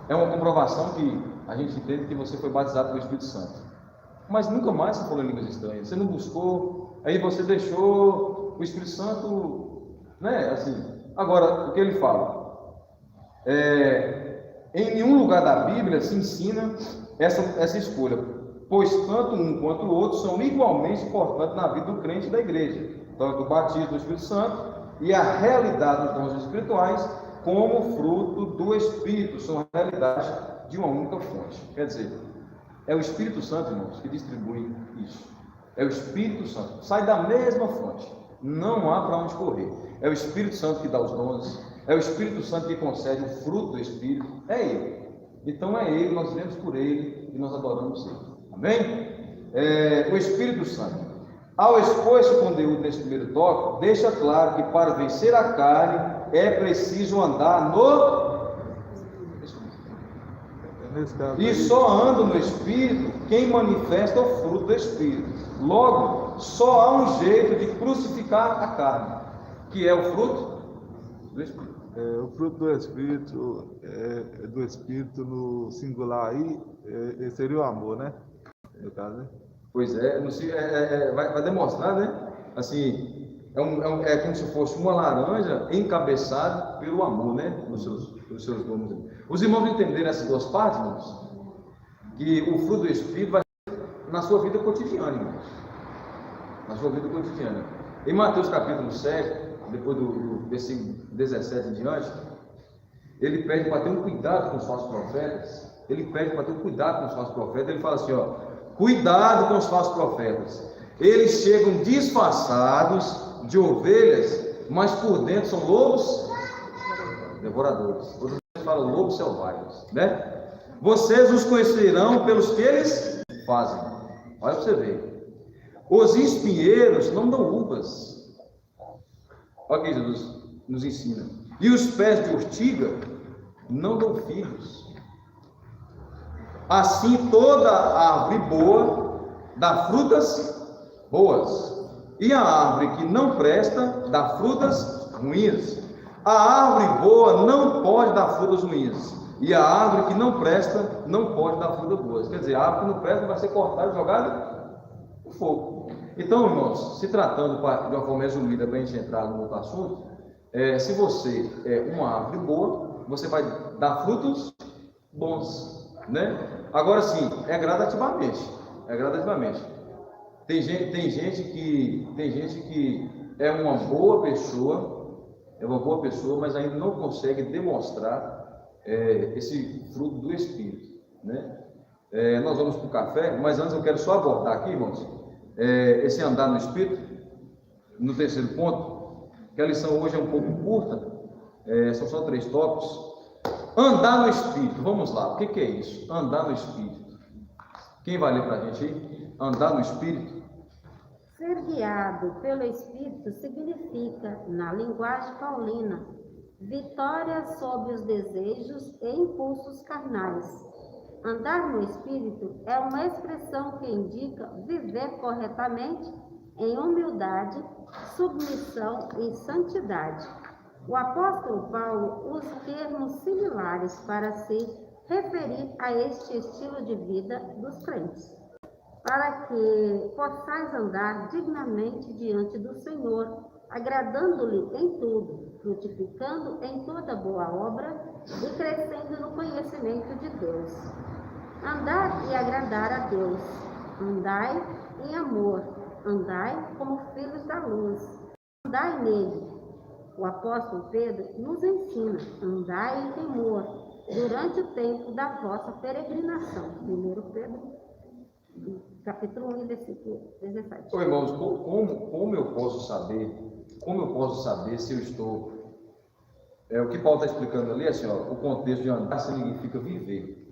É uma comprovação que a gente entende que você foi batizado pelo Espírito Santo. Mas nunca mais você falou em línguas estranhas. Você não buscou, aí você deixou o Espírito Santo, né? Assim. Agora, o que ele fala? Em nenhum lugar da Bíblia se ensina essa escolha, pois tanto um quanto o outro são igualmente importantes na vida do crente e da igreja. Tanto o batismo do Espírito Santo e a realidade dos dons espirituais, como fruto do Espírito, são a realidade de uma única fonte. Quer dizer, é o Espírito Santo, irmãos, que distribui isso. É o Espírito Santo, sai da mesma fonte, não há para onde correr. É o Espírito Santo que dá os dons, é o Espírito Santo que concede o fruto do Espírito, é Ele. Então é Ele, nós vivemos por Ele e nós adoramos Ele. Amém? O Espírito Santo, ao expor esse conteúdo nesse primeiro tópico, deixa claro que para vencer a carne é preciso andar no e só anda no Espírito quem manifesta o fruto do Espírito. Logo, só há um jeito de crucificar a carne, que é o fruto do Espírito. O fruto do Espírito no singular aí, seria o amor, né? No caso, né? Pois vai demonstrar, né? Assim, é como se fosse uma laranja encabeçada pelo amor, né? Nos seus domos. Os irmãos entenderam essas duas partes, irmãos? Que o fruto do Espírito vai na sua vida cotidiana, irmãos. Na sua vida cotidiana. Em Mateus capítulo 7, depois do versículo 17 em diante, ele pede para ter um cuidado com os falsos profetas. Ele fala assim, cuidado com os falsos profetas. Eles chegam disfarçados de ovelhas, mas por dentro são lobos devoradores. Outros falam lobos selvagens, né? Vocês os conhecerão pelos que eles fazem. Olha para você ver. Os espinheiros não dão uvas. Olha o que Jesus nos ensina. E os pés de urtiga não dão filhos. Assim toda árvore boa dá frutas boas, e a árvore que não presta dá frutas ruins. A árvore boa não pode dar frutas ruins, e a árvore que não presta não pode dar frutas boas. Quer dizer, a árvore que não presta vai ser cortada e jogada no fogo. Então, irmãos, se tratando de uma forma resumida para a gente entrar no outro assunto, se você é uma árvore boa, você vai dar frutos bons, né? Agora sim, é gradativamente. Tem gente que é uma boa pessoa, mas ainda não consegue demonstrar esse fruto do Espírito, né? Nós vamos para o café, mas antes eu quero só abordar aqui, irmãos, esse andar no Espírito, no terceiro ponto, que a lição hoje é um pouco curta, são só 3 tópicos. Andar no Espírito, vamos lá, o que é isso? Andar no Espírito. Quem vai ler para a gente aí? Andar no Espírito. Ser guiado pelo Espírito significa, na linguagem paulina, vitória sobre os desejos e impulsos carnais. Andar no Espírito é uma expressão que indica viver corretamente em humildade, submissão e santidade. O apóstolo Paulo usa termos similares para se referir a este estilo de vida dos crentes, para que possais andar dignamente diante do Senhor, agradando-lhe em tudo, frutificando em toda boa obra e crescendo no conhecimento de Deus. Andar e agradar a Deus andai em amor, andai como filhos da luz, andai nele. O apóstolo Pedro nos ensina, andai em temor, durante o tempo da vossa peregrinação. 1 Pedro, capítulo 1, versículo 17. Ô, irmãos, como eu posso saber se eu estou... o que Paulo está explicando ali, assim, ó, o contexto de andar significa viver.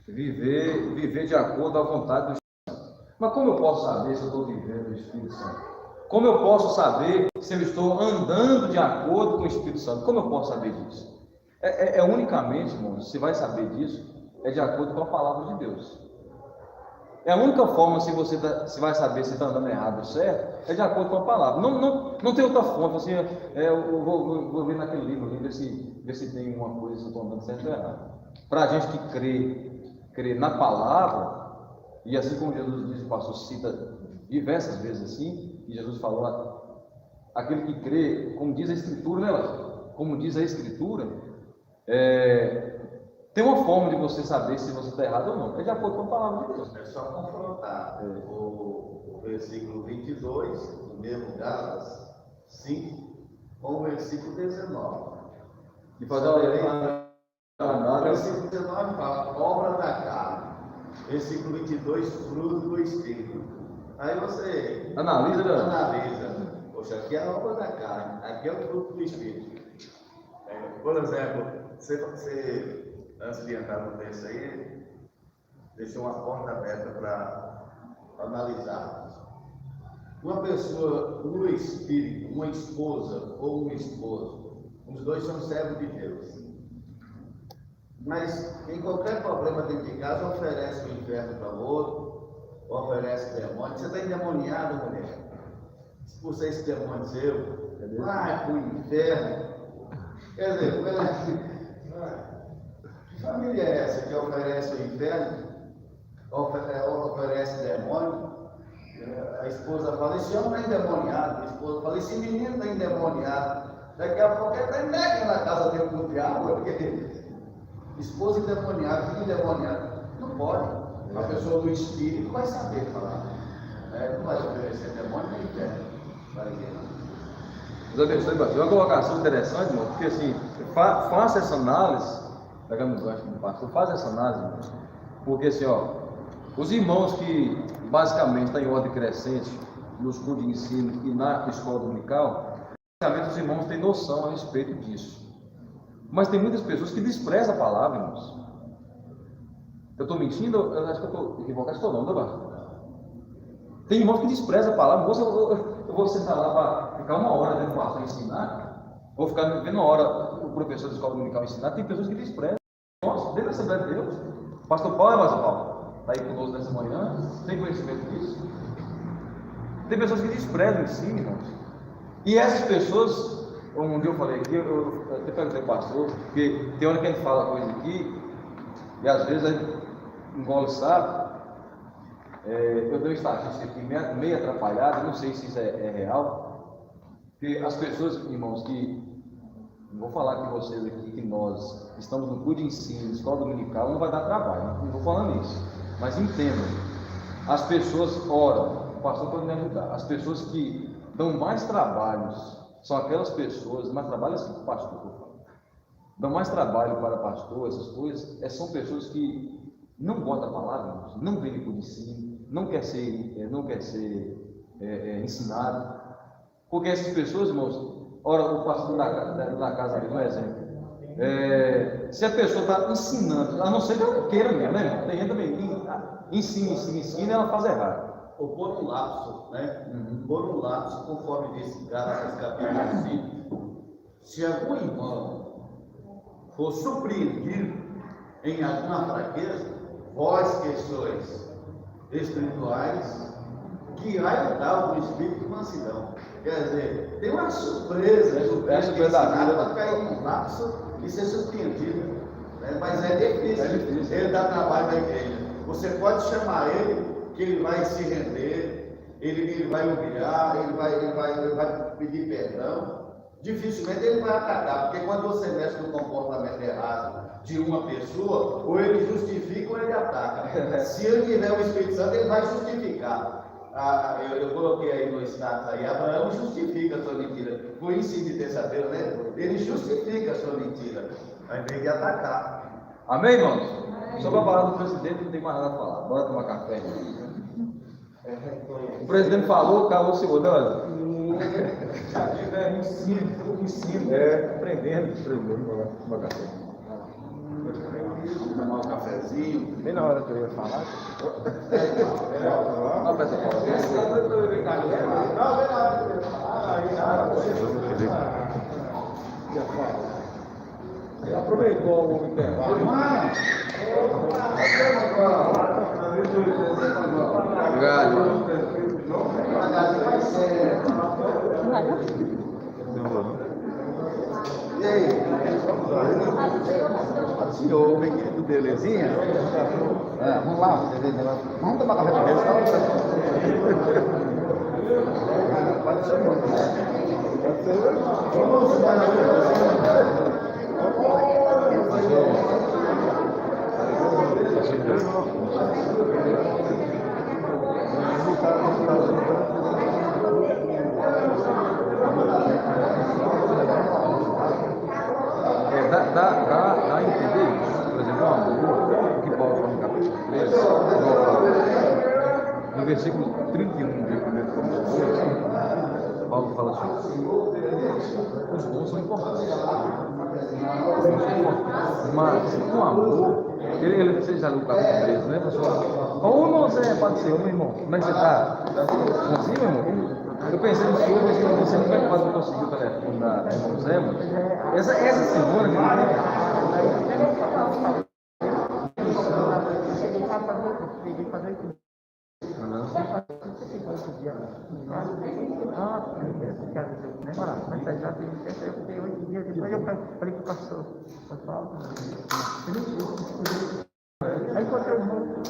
Viver de acordo à vontade do Espírito Santo. Mas como eu posso saber se eu estou vivendo o Espírito Santo? Como eu posso saber se eu estou andando de acordo com o Espírito Santo? Como eu posso saber disso? Unicamente, irmãos, se vai saber disso, é de acordo com a palavra de Deus. É a única forma se vai saber se está andando errado ou certo, é de acordo com a palavra. Não tem outra fonte, assim, eu vou ver naquele livro, ver se tem uma coisa, se eu estou andando certo ou errado. Para a gente que crê na palavra, e assim como Jesus diz, o pastor cita diversas vezes assim, e Jesus falou, aquele que crê, como diz a Escritura, né? Como diz a Escritura, tem uma forma de você saber se você está errado ou não. É de acordo com a palavra de Deus. É só confrontar o versículo 22, do mesmo Gálatas 5, com o versículo 19. E fazer uma o versículo 19 fala, obra da carne. Versículo 22, fruto do Espírito. Aí você analisa. Poxa, aqui é a obra da carne, aqui é o fruto do Espírito. Por exemplo, você antes de entrar no texto aí, deixou uma porta aberta para analisarmos. Uma pessoa no Espírito, uma esposa ou um esposo, os dois são servos de Deus. Mas em qualquer problema dentro de casa, oferece o inferno para o outro, oferece demônio. Você está endemoniado, mulher. Se você esse demônio seu, vai para o inferno. Quer dizer, que família é essa que oferece o inferno, oferece demônio? A esposa fala, esse homem está endemoniado. A esposa fala, esse menino está endemoniado. Daqui a pouco ele está entregando na casa dele com o diabo, porque esposa endemoniada, filho endemoniado, não pode. A pessoa do Espírito vai saber falar. Não vai oferecer demônio nem inferno para ninguém. Deus abençoe bastante. Uma colocação interessante, irmão, porque assim, faça essa análise, pegando o gancho do pastor, faça essa análise, irmão, porque assim, os irmãos que basicamente estão em ordem crescente nos cursos de ensino e na escola dominical, basicamente os irmãos têm noção a respeito disso. Mas tem muitas pessoas que desprezam a palavra, irmãos. Eu estou mentindo? Eu acho que eu estou equivocado, estou não, Debaixo. Tem irmãos que desprezam a palavra. Moça, eu vou sentar lá para ficar uma hora dentro do pastor ensinar, vou ficar vendo uma hora o professor da escola dominical ensinar. Tem pessoas que desprezam. Nossa, dentro da Assembleia de Deus, pastor Paulo, pastor Paulo, está aí conosco nessa manhã, tem conhecimento disso. Tem pessoas que desprezam o ensino, irmãos. E essas pessoas, um dia eu falei aqui, eu até perguntei para o pastor, porque tem hora que a gente fala coisa aqui, e às vezes a gente engole sabe. Eu dei uma estatística aqui meio atrapalhada, não sei se isso é real, porque as pessoas, irmãos, que não vou falar que vocês aqui, que nós estamos no curso de ensino, escola dominical, não vai dar trabalho, não vou falando isso, mas entendam, as pessoas oram, o pastor pode me ajudar, as pessoas que dão mais trabalhos são aquelas pessoas, mais trabalho assim que o pastor dão mais trabalho para pastor, essas coisas, são pessoas que não gostam da palavra, não vêm por ensino, não quer ser ensinado, porque essas pessoas, irmãos, ora, o pastor da casa ali, um exemplo, se a pessoa está ensinando, a não ser que ela queira mesmo, né, irmão? Tem gente também, ensina, ela faz errado. Ou por um lapso, né? Por um lapso, conforme disse Gálatas capítulo 5, se algum irmão for surpreendido em alguma fraqueza, vós que sois espirituais, guiai o cabo do Espírito de mansidão. Quer dizer, tem uma surpresa, para cair num lapso e ser surpreendido, né? Mas é difícil. Ele dá trabalho na igreja. Você pode chamar ele, que ele vai se render, ele vai humilhar, ele vai pedir perdão. Dificilmente ele vai atacar, porque quando você mexe no comportamento errado de uma pessoa, ou ele justifica ou ele ataca. Se ele tiver o Espírito Santo, ele vai justificar. Eu coloquei aí no status aí, Abraão justifica a sua mentira. Foi ensino de terça-feira, né? Ele justifica a sua mentira, ao invés de atacar. Amém, irmãos? Sobre a palavra do presidente, não tem mais nada a falar. Bora tomar café. O presidente falou, calou o senhor, não? Ensino, aprendendo. Tomar café. Tomar um cafezinho. Bem na hora que eu ia falar. Olha pra essa palavra. Aproveitou o intervalo. Obrigado. E aí? Senhor, bem tudo belezinha? Vamos lá, vamos tomar café com Pode ser muito. Dá a entender isso. Por exemplo, o amor, que Paulo fala no capítulo 13, no versículo 31 de 1 Coríntios, Paulo fala assim: os bons são importantes. Mas o amor, você já leu o capítulo 13, né, pessoal? Ô, irmão Zé, pode ser, meu irmão, como é que você está? Assim, meu irmão? Eu pensei no senhor, mas eu não sei como é que faz para conseguir o telefone da irmão Zé, mano. Essa semana Aí encontrei um monte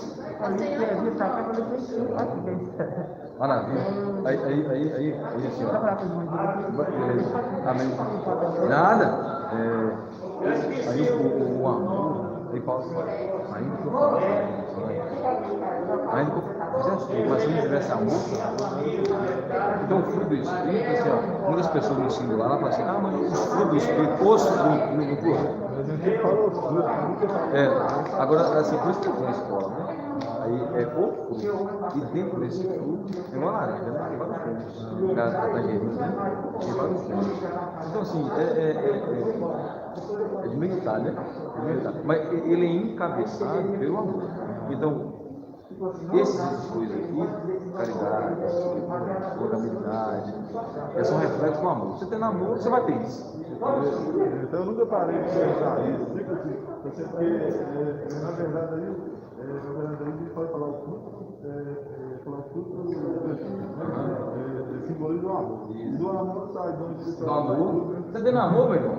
ali que havia pra cá, quando eu fui, olha que beleza. maravilha. Aí, assim, Só ó. falar com os irmãos Amém. Nada. Aí o amor, ele fala assim, ainda que eu falasse, ainda que eu fizesse tudo, mas se não tivesse amor, então o fruto do Espírito, assim, ó, muitas pessoas no singular, ela fala assim, mas o fruto do Espírito, os frutos, no plural. Agora, assim, por isso que eu vou na escola, né? Aí é o fruto. E dentro desse fruto é uma laranja, né? Tem vários frutos. Da tangerina, tem vários frutos. Então, assim, é de meditar, né? É de meditar. Mas ele é encabeçado pelo amor. Então, essas coisas aqui, caridade, vulnerabilidade, são reflexos do amor. Você tem amor, você vai ter isso. Então eu nunca parei de pensar isso, porque na verdade aí ele pode falar o fruto, simboliza o amor. E do amor sai do amor. Você tem amor, meu irmão?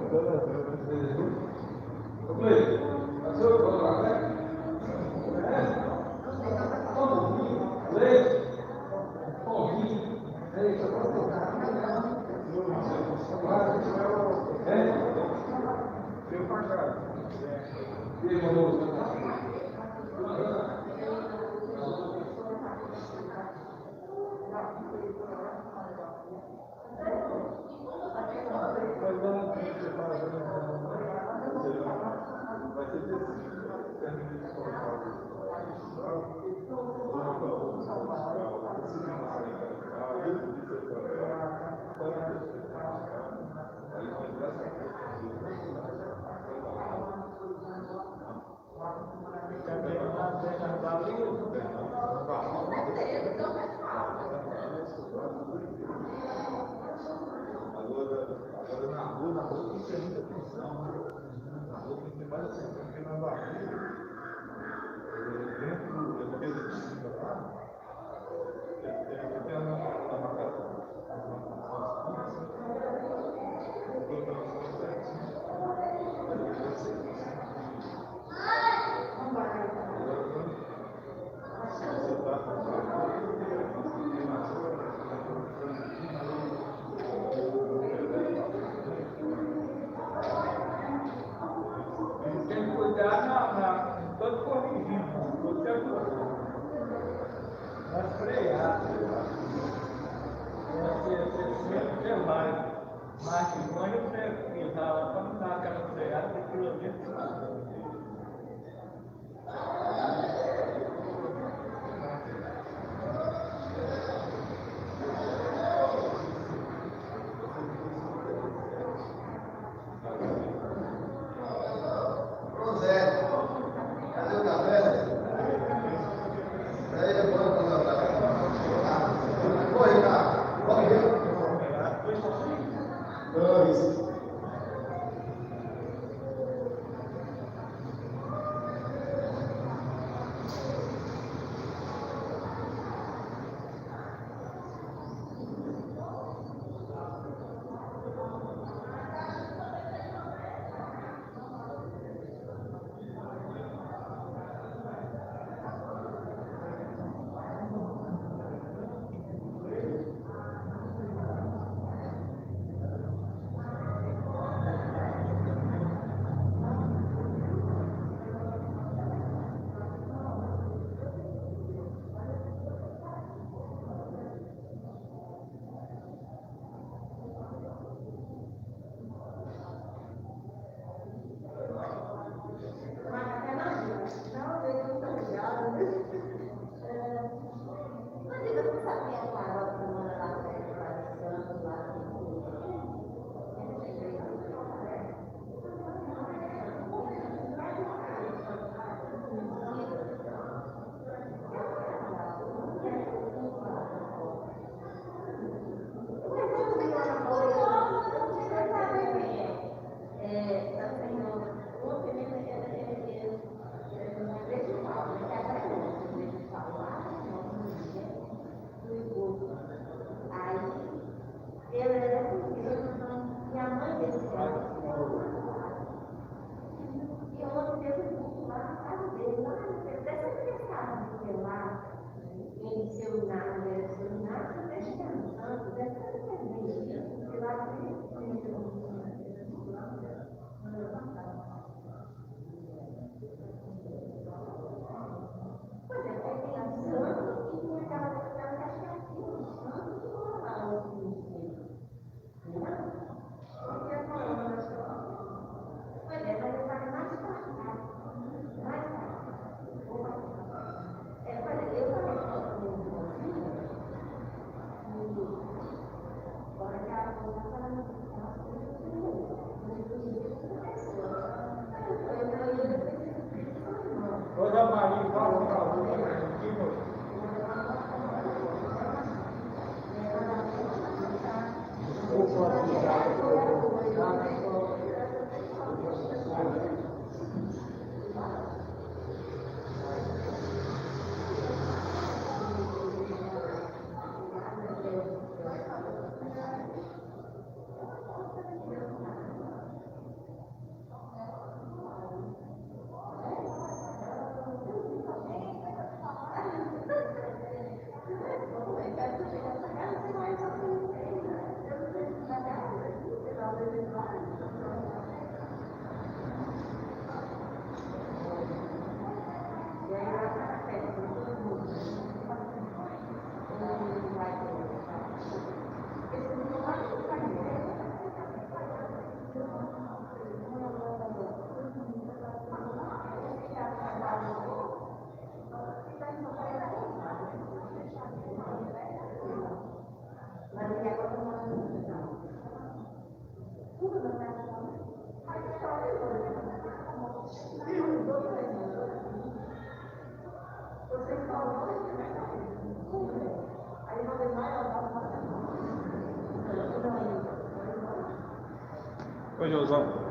Oi, Josão.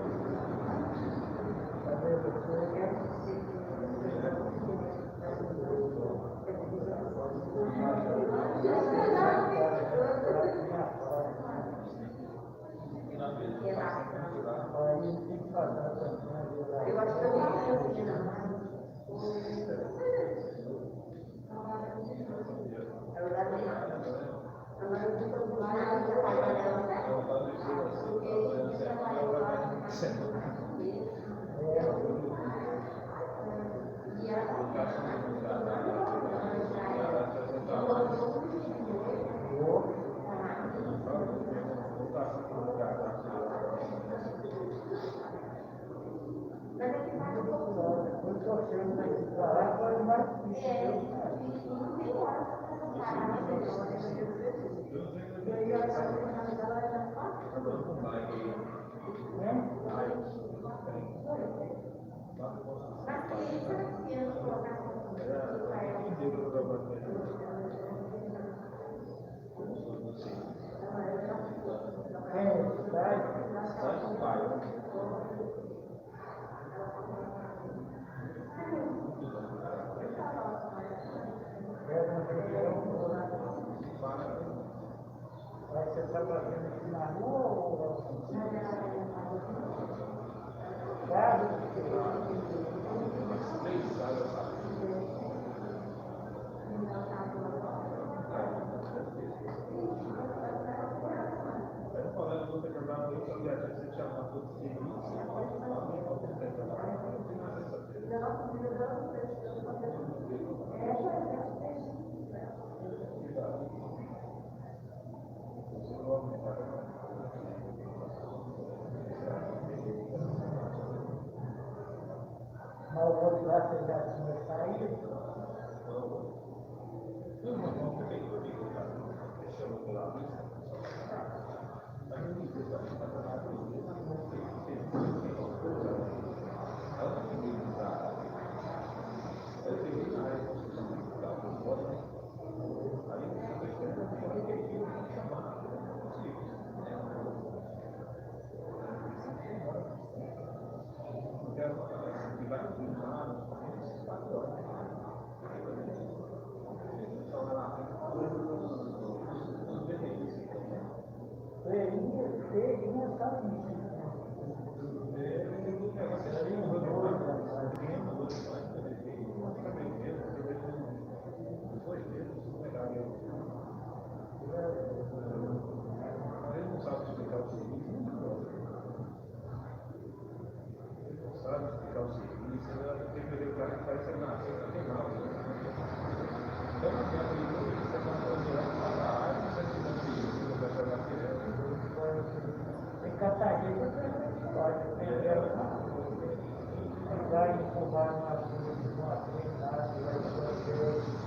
Eu acho que eu Você está fazendo isso na rua ou mas o outro lá você já tinha saído? Tem Catarina, pode aprender vai empurrar uma treinada, vai fazer.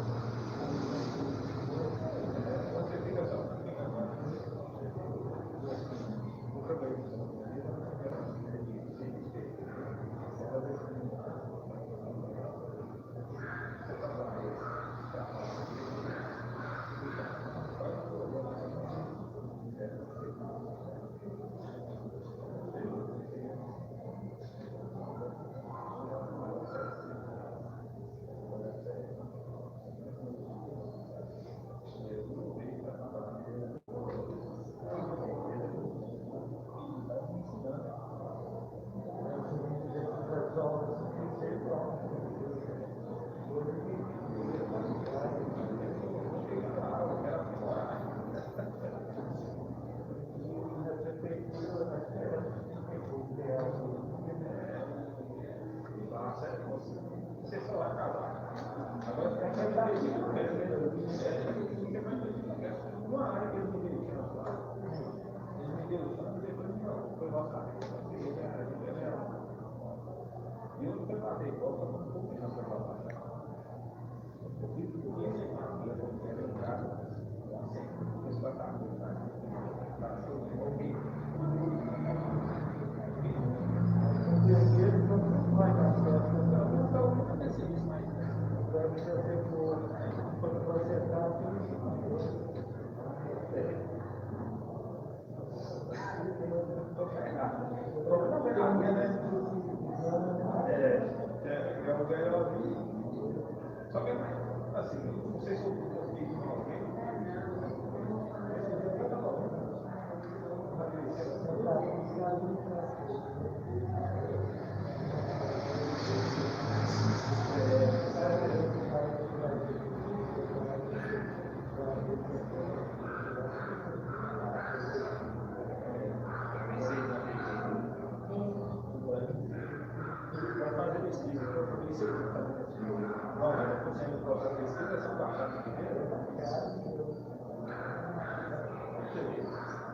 Não sei se eu consegui com alguém.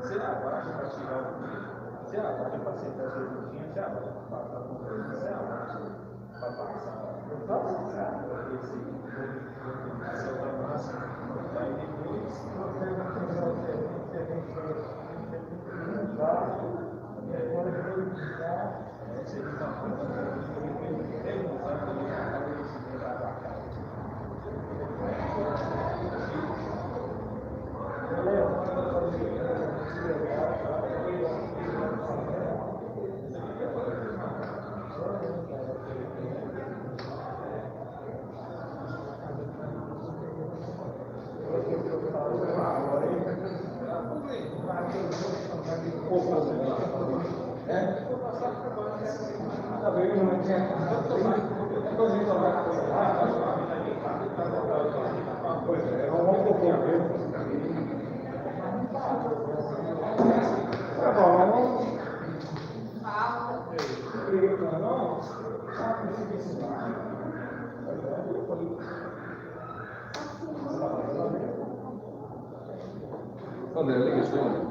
Você abaixa para tirar o vídeo, você abaixa para sentar seu juntinho, você abaixa para passar por coisa, você abaixa para passar essa outra massa, aí depois você fica André, liga isso, André.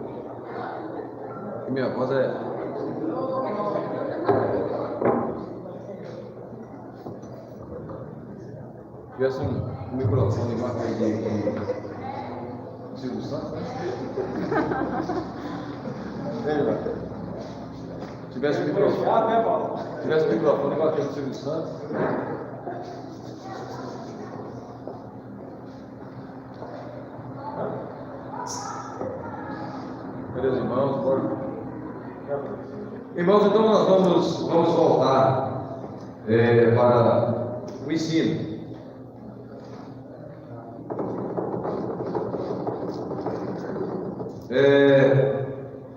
Minha voz é. Se tivesse um microfone igual aquele de Silvio Santos, né? Se tivesse um microfone igual aquele de Silvio Santos. Beleza, irmãos? Bora. Irmãos, então nós vamos voltar para o ensino.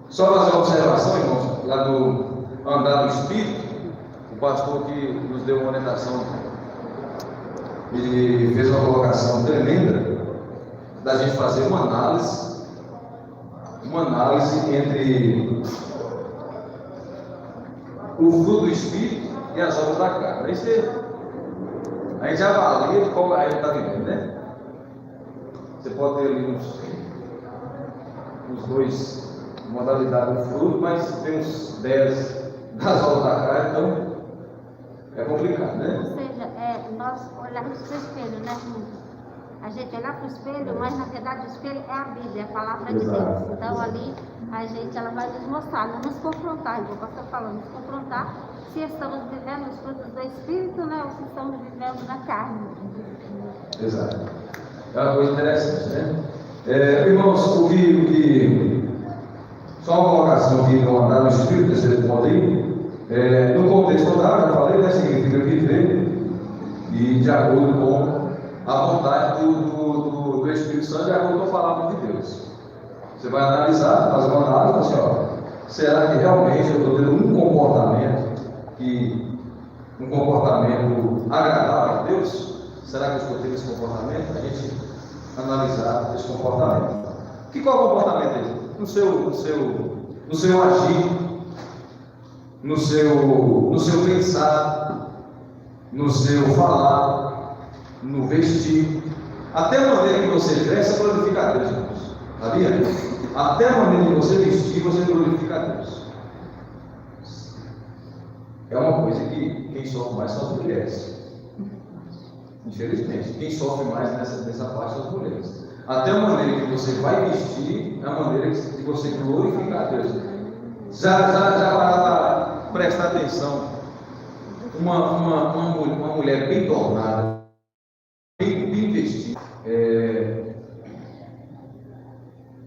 Só fazer uma observação, irmãos, lá do andar do Espírito, o pastor que nos deu uma orientação e fez uma colocação tremenda da gente fazer uma análise entre o fruto do Espírito e as obras da carne. Aí a gente avalia de qual a gente está vivendo, né? Você pode ter ali uns dois modalidades do fruto, mas tem uns 10 das obras da carne, então é complicado, né? Ou seja, nós olharmos para o espelho, né? A gente olhar para o espelho, mas na verdade o espelho é a Bíblia, é a palavra de Deus. Então ali ela vai nos mostrar, não nos confrontar, igual o pastor falou, nos confrontar se estamos vivendo os frutos do Espírito, né? Ou se estamos vivendo na carne. Exato. É uma coisa interessante, né? Irmãos, só uma colocação aqui no andar do Espírito, terceiro ponto aí, no contexto da já falei, né, significa viver e de acordo com a vontade do Espírito Santo, de acordo com a palavra de Deus. Você vai analisar, fazer uma análise, assim, ó, será que realmente eu estou tendo um comportamento agradável a Deus? Será que eu estou tendo esse comportamento? A gente analisar esse comportamento. Qual é o comportamento dele? No seu agir, no seu pensar, no seu falar, no vestir, até a maneira que você veste glorifica a Deus, irmãos. Sabia? Até a maneira que você vestir, você glorifica a Deus. É uma coisa que quem sofre mais são as mulheres. Infelizmente, quem sofre mais nessa parte são as mulheres. Até a maneira que você vai vestir é a maneira que você glorificar a Deus. Já para prestar atenção, uma mulher bem tornada, bem vestida,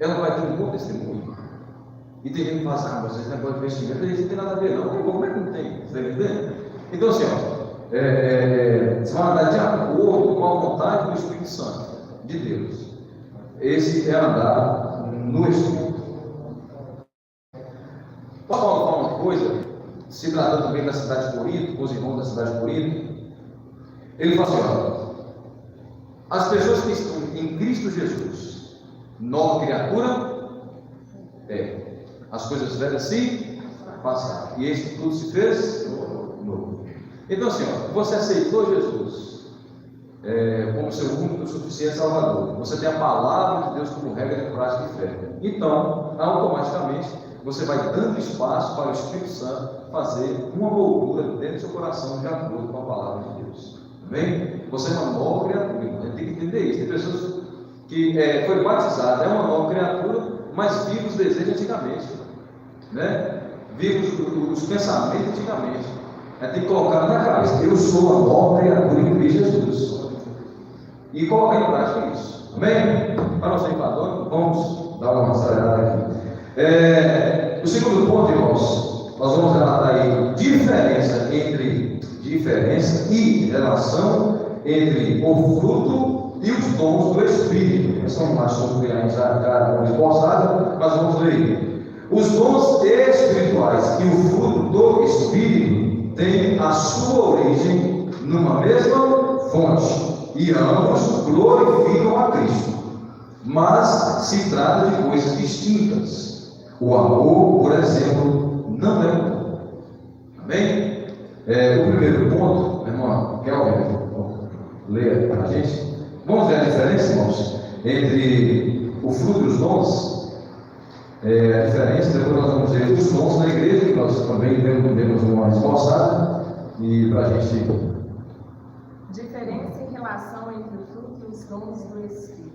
ela vai ter um bom testemunho. E tem gente que fala assim, esse negócio de vestimento não tem nada a ver, não. Como é que não tem? Você está entendendo? Então, assim, Você vai andar de acordo com a vontade do Espírito Santo de Deus. Esse é andar no Espírito. Paulo fala uma coisa, se tratando também da cidade de Corinto, com os irmãos da cidade de Corinto. Ele fala assim: olha, as pessoas que estão em Cristo Jesus, nova criatura, as coisas velhas se passaram, e eis que tudo se fez novo. Então, assim, ó, você aceitou Jesus como seu único e suficiente Salvador, você tem a palavra de Deus como regra de prática e fé, então, automaticamente, você vai dando espaço para o Espírito Santo fazer uma moldura dentro do seu coração de acordo com a palavra de Deus. Amém? Você é uma nova criatura, a gente tem que entender isso. Tem pessoas que foi batizada, é uma nova criatura, mas vive os desejos antigamente, né? Vive os pensamentos antigamente. A gente tem que colocar na cabeça: eu sou uma nova criatura em Cristo Jesus, e colocar em prática isso. Amém? Para não ser enfadonho, vamos dar uma acelerada aqui. O segundo ponto, irmãos, nós vamos relatar aí diferença e relação entre o fruto e os dons do Espírito. Esse é um assunto que a gente já esboçado, mas vamos ler. Os dons espirituais e o fruto do Espírito têm a sua origem numa mesma fonte, e ambos glorificam a Cristo, mas se trata de coisas distintas. O amor, por exemplo, não é um dom. Amém? O primeiro ponto, irmão, Kelvin, leia para a gente. Vamos ver a diferença, irmãos, entre o fruto e os dons. A diferença, depois nós vamos ver os dons na igreja, que nós também temos uma esboçada, e para a gente. Diferença em relação entre o fruto e os dons do Espírito.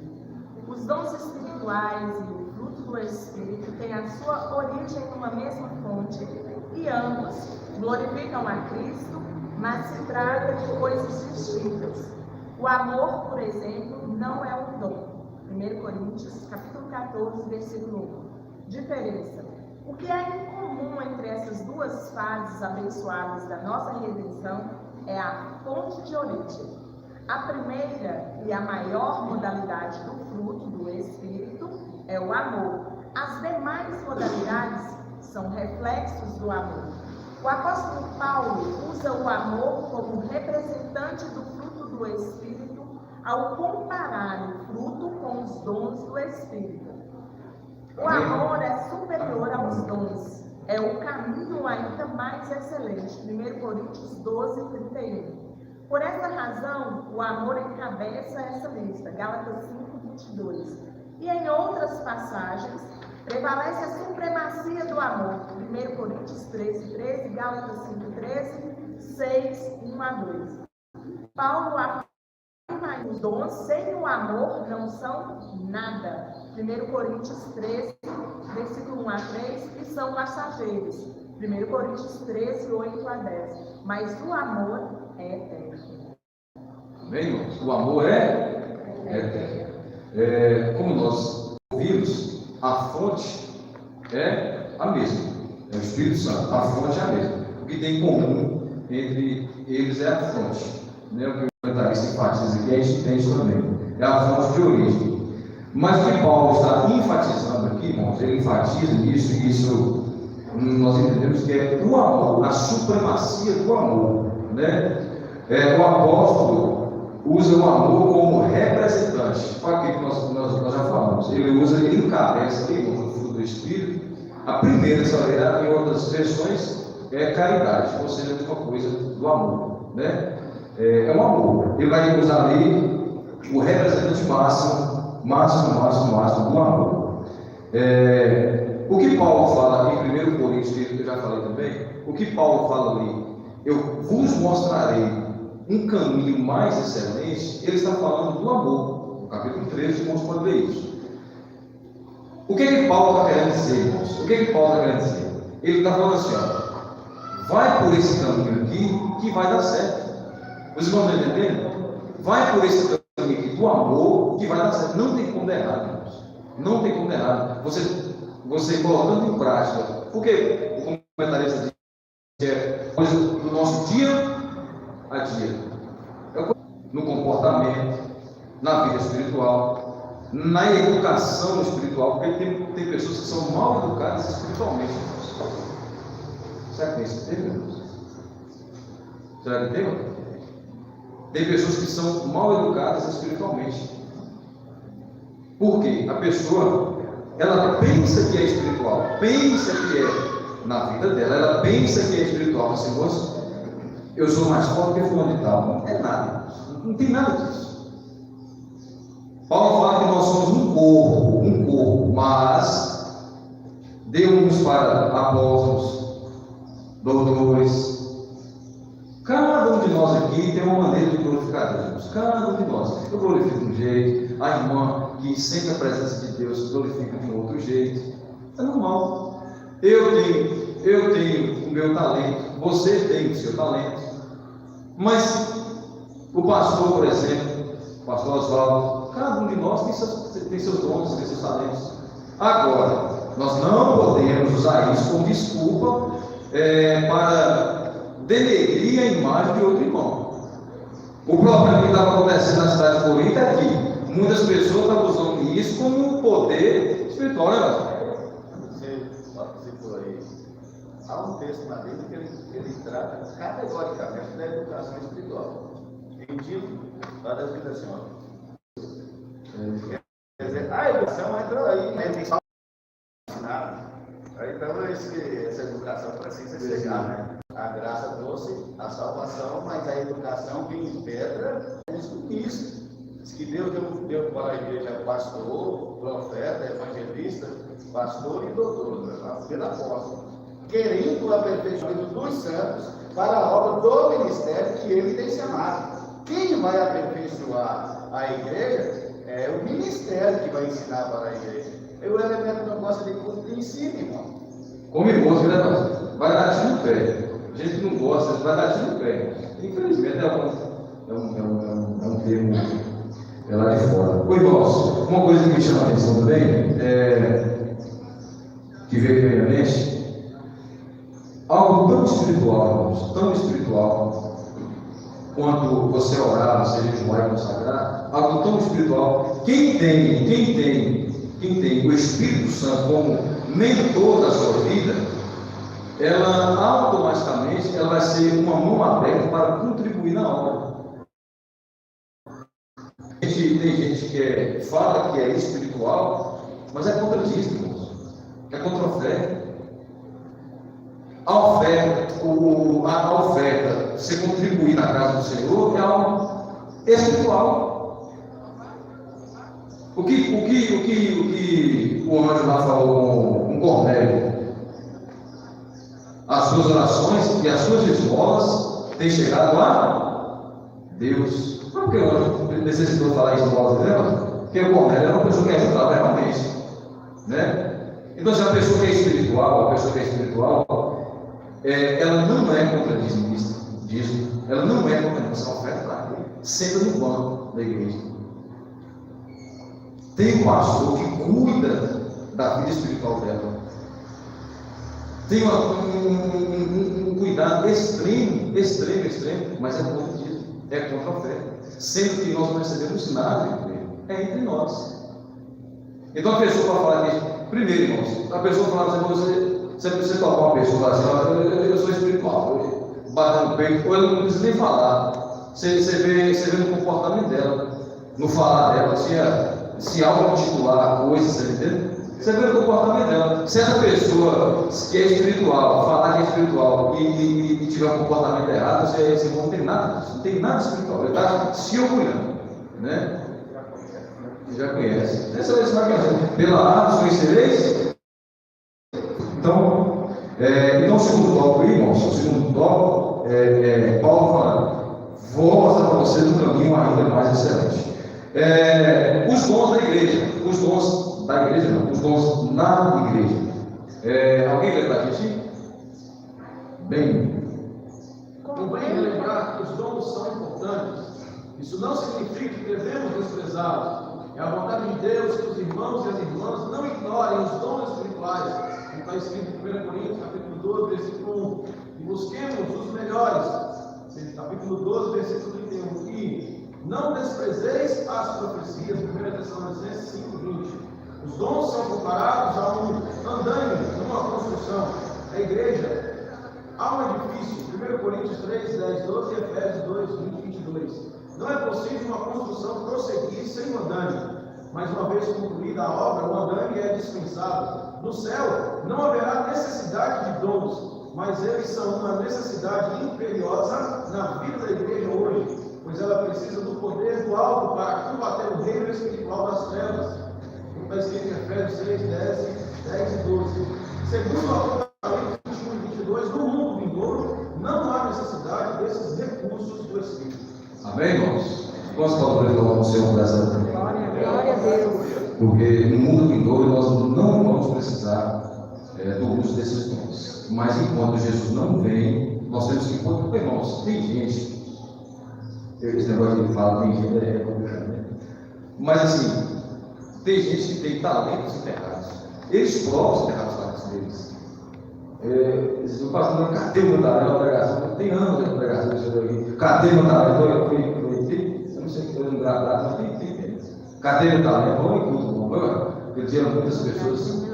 Os dons espirituais e o fruto do Espírito têm a sua origem numa mesma fonte, e ambos glorificam a Cristo, mas se trata de coisas distintas. O amor, por exemplo, não é um dom. 1 Coríntios, capítulo 14, versículo 1. Diferença. O que é incomum entre essas duas fases abençoadas da nossa redenção é a fonte de origem. A primeira e a maior modalidade do fruto do Espírito é o amor. As demais modalidades são reflexos do amor. O apóstolo Paulo usa o amor como representante do fruto do Espírito ao comparar o fruto com os dons do Espírito. O amor é superior aos dons. É o caminho ainda mais excelente. 1 Coríntios 12, 31. Por essa razão, o amor encabeça essa lista, Gálatas 5, 22. E em outras passagens, prevalece a supremacia do amor, 1 Coríntios 13, 13, Gálatas 5, 13, 6, 1 a 2. Paulo afirma que os dons sem o amor não são nada, 1 Coríntios 13, versículo 1 a 3, e são passageiros, 1 Coríntios 13, 8 a 10. Mas o amor é eterno. Amém, irmãos? O amor é eterno. Como nós ouvimos, a fonte é a mesma, é o Espírito Santo. A fonte é a mesma. O que tem em comum entre eles é a fonte, né? O que o comentarista enfatiza aqui é isso também, é a fonte de origem. Mas o que Paulo está enfatizando aqui, irmãos, ele enfatiza nisso, e isso nós entendemos que é o amor, a supremacia do amor, né? O apóstolo usa o amor como representante. Olha aqui que nós já falamos. Ele encabeça aqui, no fruto do Espírito. A primeira, em outras versões, é caridade, ou seja, a mesma coisa do amor, né? É o amor. Ele vai usar ali o representante máximo do amor. O que Paulo fala em 1 Coríntios, que eu já falei também, o que Paulo fala ali, eu vos mostrarei um caminho mais excelente, ele está falando do amor. No capítulo 13, irmãos, pode ler isso. O que Paulo está querendo dizer, irmãos? O que Paulo está querendo dizer? Ele está falando assim, ó, vai por esse caminho aqui que vai dar certo. Vocês vão entendendo? Vai por esse caminho aqui do amor que vai dar certo. Não tem como dar errado, irmãos. Não tem como dar errado. Você colocando em prática, porque o comentarista diz que é coisa do nosso dia a dia. É comportamento, na vida espiritual, na educação espiritual, porque tem pessoas que são mal educadas espiritualmente. Será que tem esse termo? Será que tem? Tem pessoas que são mal educadas espiritualmente. Por quê? A pessoa, ela pensa que é espiritual, pensa que é na vida dela, ela pensa que é espiritual, mas assim, moço, eu sou mais forte que fulano de tal. Não é nada, não tem nada disso. Paulo fala que nós somos um corpo, mas deu-nos para apóstolos, doutores. Cada um de nós aqui tem uma maneira de glorificar Deus. Cada um de nós. Eu glorifico de um jeito, a irmã que sempre a presença de Deus glorifica de um outro jeito. É normal. Eu tenho o meu talento, você tem o seu talento. Mas o pastor, por exemplo, o pastor Oswaldo, cada um de nós tem seus dons, tem seus talentos. Agora, nós não podemos usar isso como desculpa para denegrir a imagem de outro irmão. O problema que estava acontecendo na cidade de Corinto é que muitas pessoas estavam usando isso como poder espiritual, né? Você por aí. Há um texto na Bíblia que ele trata categoricamente da educação espiritual. Entendido? Lá das vidas assim, ó. Quer dizer, a educação entra aí, né? Tem que ensinar. Então, essa educação precisa chegar, né? A graça trouxe a salvação, mas a educação que impedra é isso. Diz que Deus deu para a igreja pastor, profeta, evangelista, pastor e doutor, pela apóstolo, querendo o aperfeiçoamento dos santos para a obra do ministério que ele tem chamado. Quem vai aperfeiçoar a igreja é o ministério que vai ensinar para a igreja. O elemento não gosta de cumprir ensino, irmão. Come música, né, nós? Vai dar tiro no pé. A gente que não gosta, vai dar tiro no pé. Infelizmente é um termo lá de fora. Ô, irmãos, uma coisa que me chama a atenção também que veio à minha mente, algo tão espiritual, irmãos, tão espiritual, quanto você orar, você jejuar e consagrar, algo tão espiritual. Quem tem o Espírito Santo como mentor da sua vida, ela automaticamente vai ser uma mão aberta para contribuir na obra. Tem gente que fala que é espiritual, mas é contra Cristo, irmãos. É contra a fé. A oferta, você contribuir na casa do Senhor, é algo espiritual. O que o anjo lá falou com Cornélio? As suas orações e as suas esmolas têm chegado a Deus. Por que o anjo necessitou falar isso em voz dela? Porque o Cornélio era uma pessoa que ajudava realmente, né? Então, se a pessoa que é espiritual, ela não é contra dízimo, ela não é contra essa oferta, senta no banco da igreja. Tem um pastor que cuida da vida espiritual dela. Tem um cuidado extremo, mas é contra dízimo, é contra a oferta. Sendo que nós não recebemos nada, é entre nós. Então a pessoa vai falar que, primeiro, irmãos, a pessoa fala assim, você tocar uma pessoa e falar assim, eu sou espiritual, bater no peito, ou ela não precisa nem falar. Você vê no comportamento dela, no falar dela, se auto-titular a coisa, você entende? Você vê o comportamento dela. Se essa pessoa que é espiritual, falar que é espiritual e tiver um comportamento errado, você não tem nada disso, não tem nada espiritual, ele está se orgulhando, né? Já conhece. Pela arte conhecereis. Então, o segundo tópico aí, irmãos, Paulo falando, vou mostrar para vocês um caminho ainda mais excelente. Os dons da igreja, os dons na igreja. Alguém lembra disso? Bem, Convém relembrar que os dons são importantes. Isso não significa que devemos desprezá-los. É a vontade de Deus que os irmãos e as irmãs não ignorem os dons espirituais. Como está escrito em 1 Coríntios, capítulo 12, versículo 1. E busquemos os melhores. Capítulo 12, versículo 31. E Não desprezeis as profecias, 1 Tessalonicenses 5:20. Os dons são comparados a um andaime numa construção. A igreja há um edifício, 1 Coríntios 3, 10, 12 e Efésios 2, 20 e 22. Não é possível uma construção prosseguir sem um andaime, mas uma vez concluída a obra, o andaime é dispensável. No céu não haverá necessidade de dons, mas eles são uma necessidade imperiosa na vida da igreja hoje, pois ela precisa do poder do alto para combater o reino espiritual das trevas. Está escrito em Efésios 6, 10 e 12. Segundo o Apocalipse 21 e 22, no mundo vindouro não há necessidade desses recursos do Espírito. Amém, irmãos? Nós podemos louvar o Senhor por essa Glória a Deus. porque no mundo vindouro nós não vamos precisar do uso desses dons. Mas enquanto Jesus não vem, nós temos que pôr, porque, irmãos, tem gente, esse negócio de falar, tem gente complicado, né? Mas assim, tem gente que tem talentos enterrados. Eles próprios enterraram os talentos deles. O pastor não, cadê o meu talento na pregação? Tem anos de pregação, cadê o meu talento? Eu não sei o que eu lembrar, mas tem. Cadê o meu talento? Vamos em culto, vamos. Eu dizia muitas pessoas.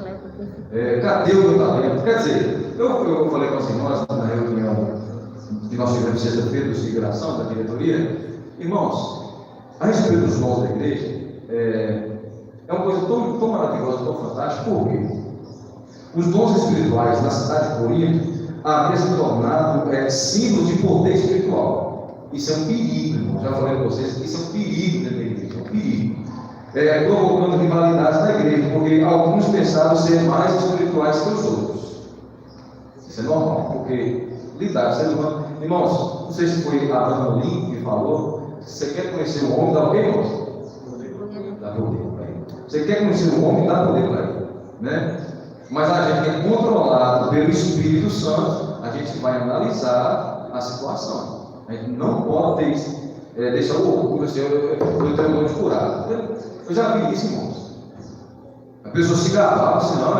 Cadê o meu talento? Quer dizer, eu falei com as irmãs na reunião que nós tivemos sexta-feira de figuração da diretoria. Irmãos, a respeito dos dons da igreja, é uma coisa tão maravilhosa, tão fantástica, porque os dons espirituais na cidade de Corinto haviam se tornado símbolos de poder espiritual. Isso é um perigo, irmão. Já falei para vocês que isso é um perigo dentro da igreja, é um perigo. Provocando rivalidades na igreja, porque alguns pensavam ser mais espirituais que os outros. Isso é normal, porque lidar com o ser humano. Irmãos, não sei se foi a Ana Lin que falou, se você quer conhecer o homem, dá o quê, irmãos? Dá poder para ele. Você quer conhecer o homem, dá poder para ele, né? Mas a gente é controlado pelo Espírito Santo, a gente vai analisar a situação. A gente não pode deixar o orgulho, eu tenho um de curado. Eu já vi isso, irmãos. A pessoa se gabava, senão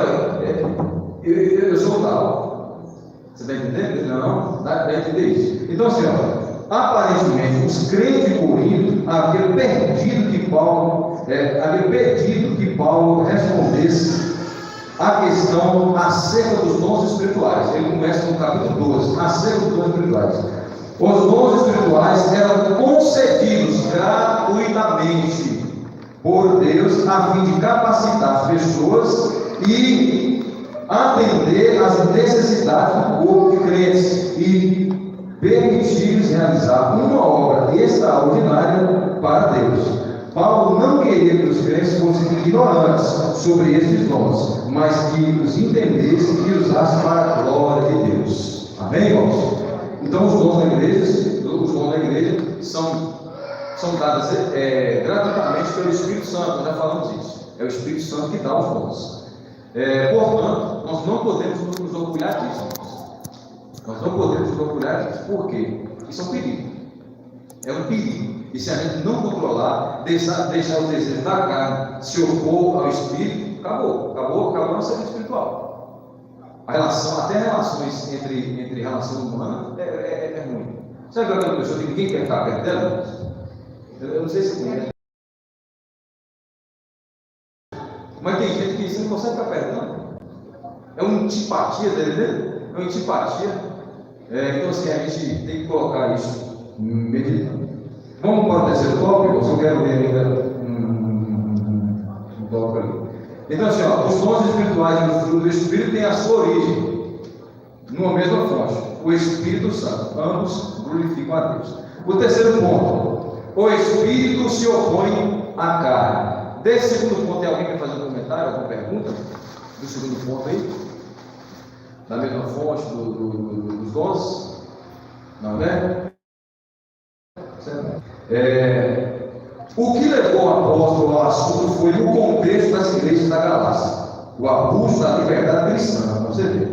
eu sou tal. Você está entendendo? Não, dá para entender isso. Então, assim, aparentemente, os crentes de Corinto haviam pedido que Paulo respondesse a questão acerca dos dons espirituais. Ele começa no capítulo 12, acerca dos dons espirituais. Os dons espirituais eram concedidos gratuitamente por Deus a fim de capacitar as pessoas e atender às necessidades do corpo de crentes e permitir-lhes realizar uma obra extraordinária para Deus. Paulo não queria que os crentes fossem ignorantes sobre esses dons, mas que os entendessem e usassem para a glória de Deus. Amém, irmãos? Então, os dons da igreja são dados gratuitamente pelo Espírito Santo. Nós já falamos isso. É o Espírito Santo que dá os dons. Portanto, nós não podemos nos orgulhar disso. Nós não podemos nos orgulhar disso. Por quê? Isso é um perigo. É um perigo. E se a gente não controlar, deixar o desejo da carne se opor ao Espírito, acabou a nossa vida espiritual. Até relações entre relação humana é ruim. Sabe aquela pessoa que ninguém quer ficar perto dela? Eu não sei se conhece. Mas tem gente que você não consegue ficar perto, não. É uma antipatia, tá entendendo? É uma antipatia. Então, assim, a gente tem que colocar isso meditando. Vamos para o terceiro tópico? Eu só quero ver ainda um tópico ali. Então, assim, os dons espirituais e o fruto do Espírito têm a sua origem numa mesma fonte, o Espírito Santo. Ambos glorificam a Deus. O terceiro ponto: o Espírito se opõe à carne. Desse segundo ponto, tem alguém que quer fazer um comentário, alguma pergunta? Do segundo ponto aí? Da mesma fonte dos dons? Não, né? O que levou o apóstolo ao assunto foi o contexto das igrejas da Galácia, o abuso da liberdade cristã, você vê,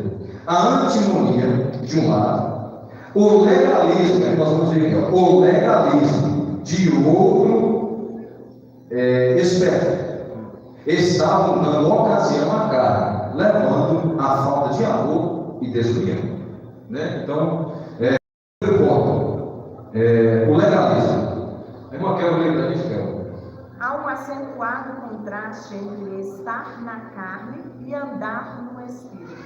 a antimonia de um lado, o legalismo, que nós vamos ver aqui, o legalismo de outro esperto, estavam dando ocasião à carne, levando à falta de amor e desunião, né? Então, o legalismo. Eu quero Kelvin, lembra da gente, Kelvin? Há um acentuado contraste entre estar na carne e andar no Espírito.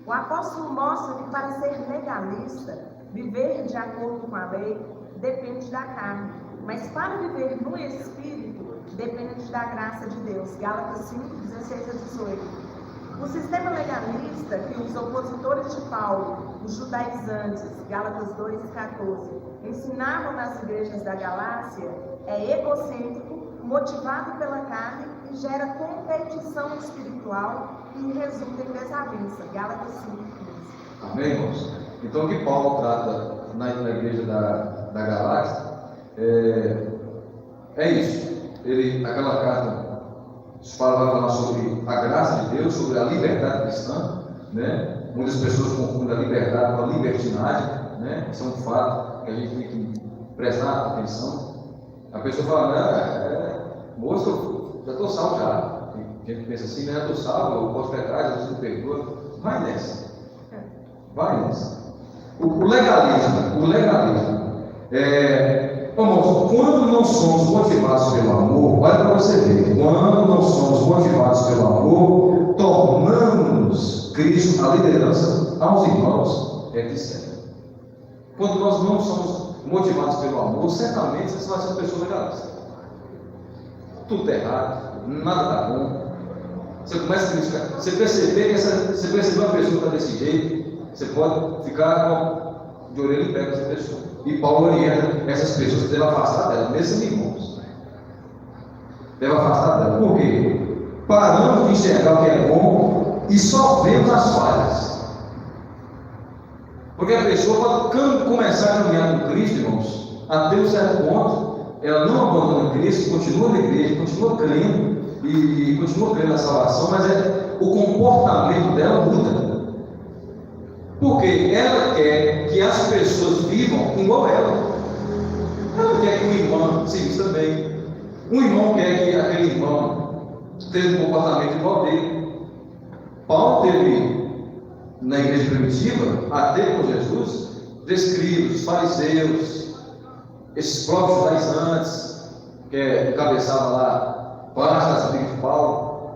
O apóstolo mostra que para ser legalista, viver de acordo com a lei depende da carne, mas para viver no Espírito depende da graça de Deus. Gálatas 5, 16 a 18. O sistema legalista que os opositores de Paulo, os judaizantes, Gálatas 2, 14, ensinavam nas igrejas da Galácia é egocêntrico, motivado pela carne e gera competição espiritual e resulta em desavença. Gálatas 5, 15. Amém, irmãos? Então, o que Paulo trata na igreja da Galácia é isso. Aquela carta vai falar sobre a graça de Deus, sobre a liberdade cristã, né? Muitas pessoas confundem a liberdade com a libertinagem, né? Isso é um fato que a gente tem que prestar atenção. A pessoa fala, moço, eu já estou salvo já. A gente pensa assim, né? Já estou salvo, eu posso pecar, Jesus me perdoa. Vai nessa. Vai nessa. O legalismo irmãos, quando não somos motivados pelo amor, olha para você ver, quando não somos motivados pelo amor, tornamos Cristo a liderança aos irmãos, etc. Quando nós não somos motivados pelo amor, certamente você vai ser uma pessoa legalista. Tudo está errado, nada está bom. Você começa a criticar, você percebeu uma pessoa que está desse jeito, você pode ficar de orelha em pé com essa pessoa. E Paulo orienta essas pessoas que devem afastar dela, mesmo irmãos. Deve afastar dela. Por quê? Paramos de enxergar o que é bom e só vemos as falhas. Porque a pessoa pode começar a caminhar com Cristo, irmãos, até um certo ponto, ela não abandona Cristo, continua na igreja, continua crendo e continua crendo na salvação, mas o comportamento dela muda. Porque ela quer que as pessoas vivam igual ela. Ela quer que o irmão se vista bem. O irmão quer que aquele irmão tenha um comportamento igual dele. Paulo teve, na igreja primitiva, até com Jesus, descritos, fariseus, esses próprios judaizantes, que cabeçavam lá parte das brigas de Paulo,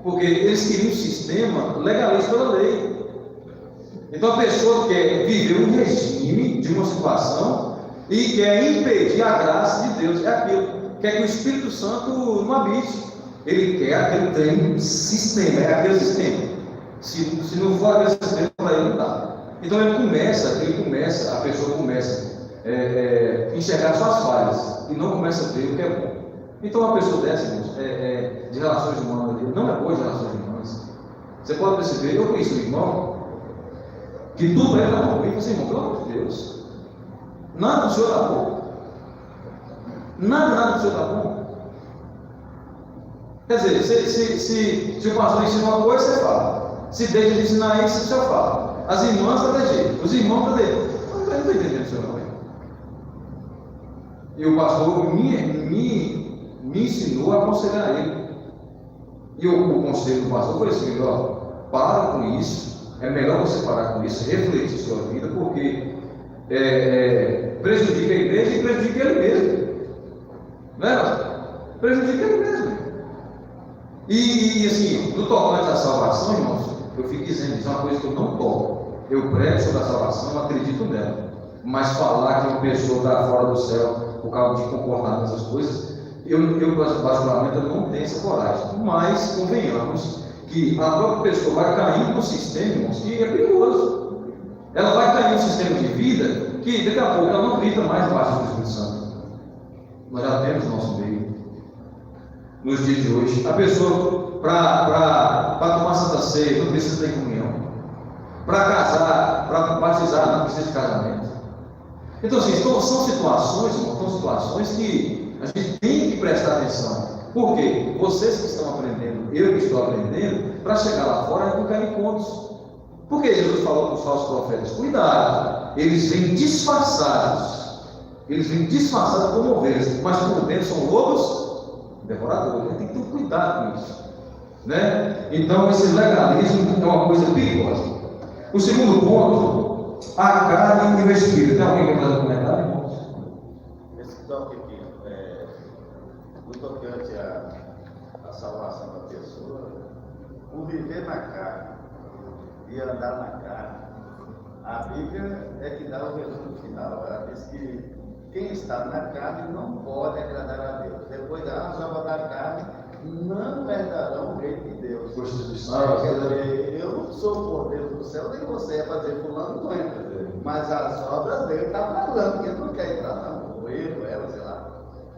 porque eles queriam um sistema legalista pela lei. Então a pessoa quer viver um regime de uma situação e quer impedir a graça de Deus. É aquilo. Quer que o Espírito Santo não habite. Ele quer aquele sistema, é aquele sistema. Se não for aquele sistema, para ele não dá. Então a pessoa começa a enxergar suas falhas e não começa a ver o que é bom. Então uma pessoa dessa, de relações humanas, não é boa de relações humanas. Você pode perceber, eu conheço um irmão que tudo era bom. E você, irmão, pelo amor de Deus, nada do Senhor está bom. Nada do Senhor está bom. Quer dizer, se o pastor ensina uma coisa, você fala. Se deixa de ensinar isso, você fala. As irmãs estão de jeito, os irmãos estão de jeito. Eu não estou entendendo o Senhor, não. E o pastor me ensinou a aconselhar ele. E o conselho do pastor foi assim: para com isso. É melhor você parar com isso, refletir sua vida, porque prejudica a igreja e prejudica ele mesmo. Não é? Prejudica ele mesmo. E assim, no tocante à salvação, irmãos, eu fico dizendo, isso é uma coisa que eu não toco. Eu prego sobre a salvação, eu acredito nela. Mas falar que uma pessoa está fora do céu por causa de comportamento, essas coisas, eu particularmente não tenho essa coragem. Mas convenhamos que a própria pessoa vai cair no sistema, irmãos, que é perigoso. Ela vai cair no sistema de vida que daqui a pouco ela não acredita mais no batismo do Espírito Santo. Nós já temos no nosso meio, nos dias de hoje. A pessoa, para tomar Santa Ceia, não precisa ter comunhão. Para casar, para batizar, não precisa de casamento. Então, assim, são situações, irmãos, são situações que a gente tem que prestar atenção. Por quê? Vocês que estão aprendendo, eu que estou aprendendo, para chegar lá fora não querem contos. Por que Jesus falou para os falsos profetas? Cuidado, eles vêm disfarçados. Eles vêm disfarçados como ovelhas, mas por dentro são lobos devoradores. Tem que ter cuidado com isso. Né? Então, esse legalismo é uma coisa perigosa. O segundo ponto, a carne e o espírito. Tem alguém que vai fazer um comentário, irmãos? Esse toque aqui, no tocante à salvação da pessoa, o viver na carne e andar na carne, a Bíblia é que dá o resumo final. Ela diz que quem está na carne não pode agradar a Deus. Depois das obras da carne não herdarão o reino de Deus. Quer dizer, eu não sou o cordeiro do céu, nem você é fazer fulano não entra. Mas as obras dele estão falando que ele não quer entrar, não. Ou ele, ou ela, sei lá.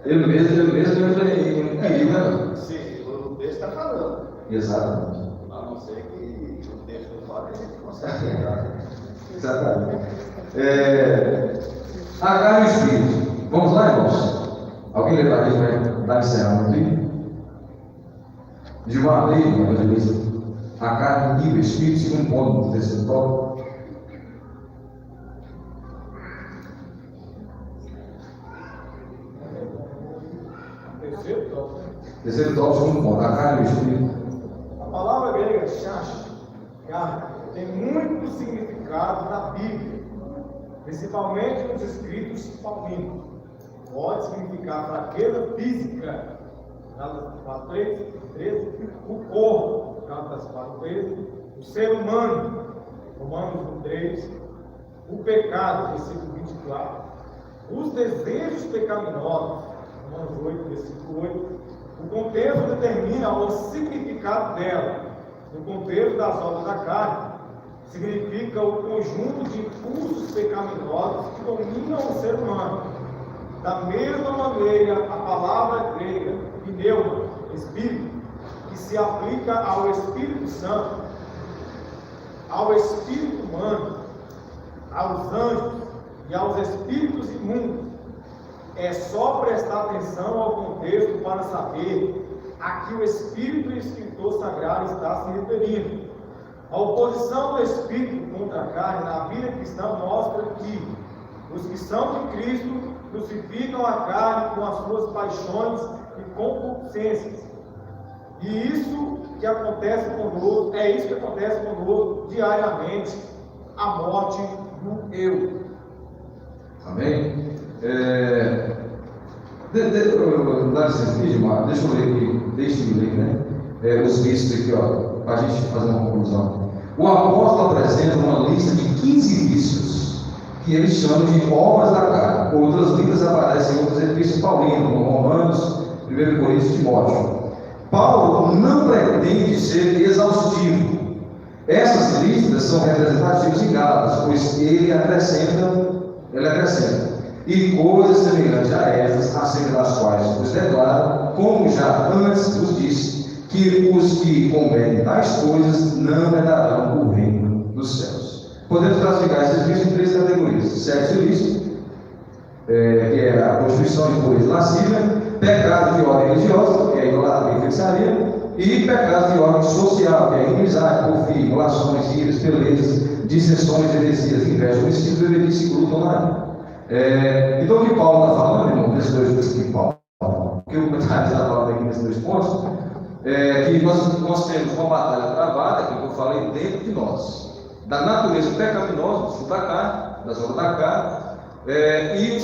Ele mesmo entra em perigo, né? Sim, o texto está falando. Exatamente. A não ser que o texto não fale, a gente consegue entrar. Exatamente. A carne e o espírito. Vamos lá, irmãos? Alguém lembra aqui para dar encerramento aqui? De uma lei, evangelista. A carne e o espírito, segundo ponto do terceiro tópico. Terceiro tópico, segundo ponto. A carne e o espírito. A palavra grega chash, carne, tem muito significado na Bíblia, principalmente nos escritos paulinos. Pode significar fraqueza física, Gálatas 4:13, o corpo, Gálatas 4:13, o ser humano, Romanos 1:3, o pecado, versículo 24, os desejos pecaminosos, Romanos 8, versículo 8. O contexto determina o significado dela. No contexto das obras da carne, significa o conjunto de impulsos pecaminosos que dominam o ser humano. Da mesma maneira, a palavra grega, pneuma, espírito, que se aplica ao Espírito Santo, ao espírito humano, aos anjos e aos espíritos imundos, é só prestar atenção ao contexto para saber a que o Espírito e o Escritor Sagrado está se referindo. A oposição do Espírito contra a carne na vida cristã mostra que os que são de Cristo crucificam a carne com as suas paixões e concupiscências. E isso que acontece conosco, diariamente, a morte do eu. Amém? Dá licença, deixa eu ler aqui, deixa-me ler, né? Os vícios aqui, ó, para a gente fazer uma conclusão. O apóstolo apresenta uma lista de 15 vícios que ele chama de obras da carne. Outras listas aparecem em outros epístolas paulinos, como Romanos, 1 Coríntios e Timóteo. Paulo não pretende ser exaustivo. Essas listas são representativas em Gálatas, pois ele acrescenta, e coisas semelhantes a essas, acerca das quais nos declara, como já antes vos disse, que os que cometem tais coisas não herdarão o reino dos céus. Podemos classificar esses vícios em 3 categorias: sexo ilícito, que é a prostituição de coisas lascívia, pecado de ordem religiosa, que é a idolatria e feitiçaria, e pecado de ordem social, que é a inimizade, porfia, emulações, iras, pelejas, dissensões, heresias, inveja, homicídio, bebedice e glutonaria. Então, o que Paulo está falando, irmão, desses dois pontos que Paulo, o que o comentário está falando aqui nesses 2 pontos, que nós temos uma batalha travada, que eu falei, dentro de nós, da natureza pecaminosa, do fruto da carne, das obras da carne, e o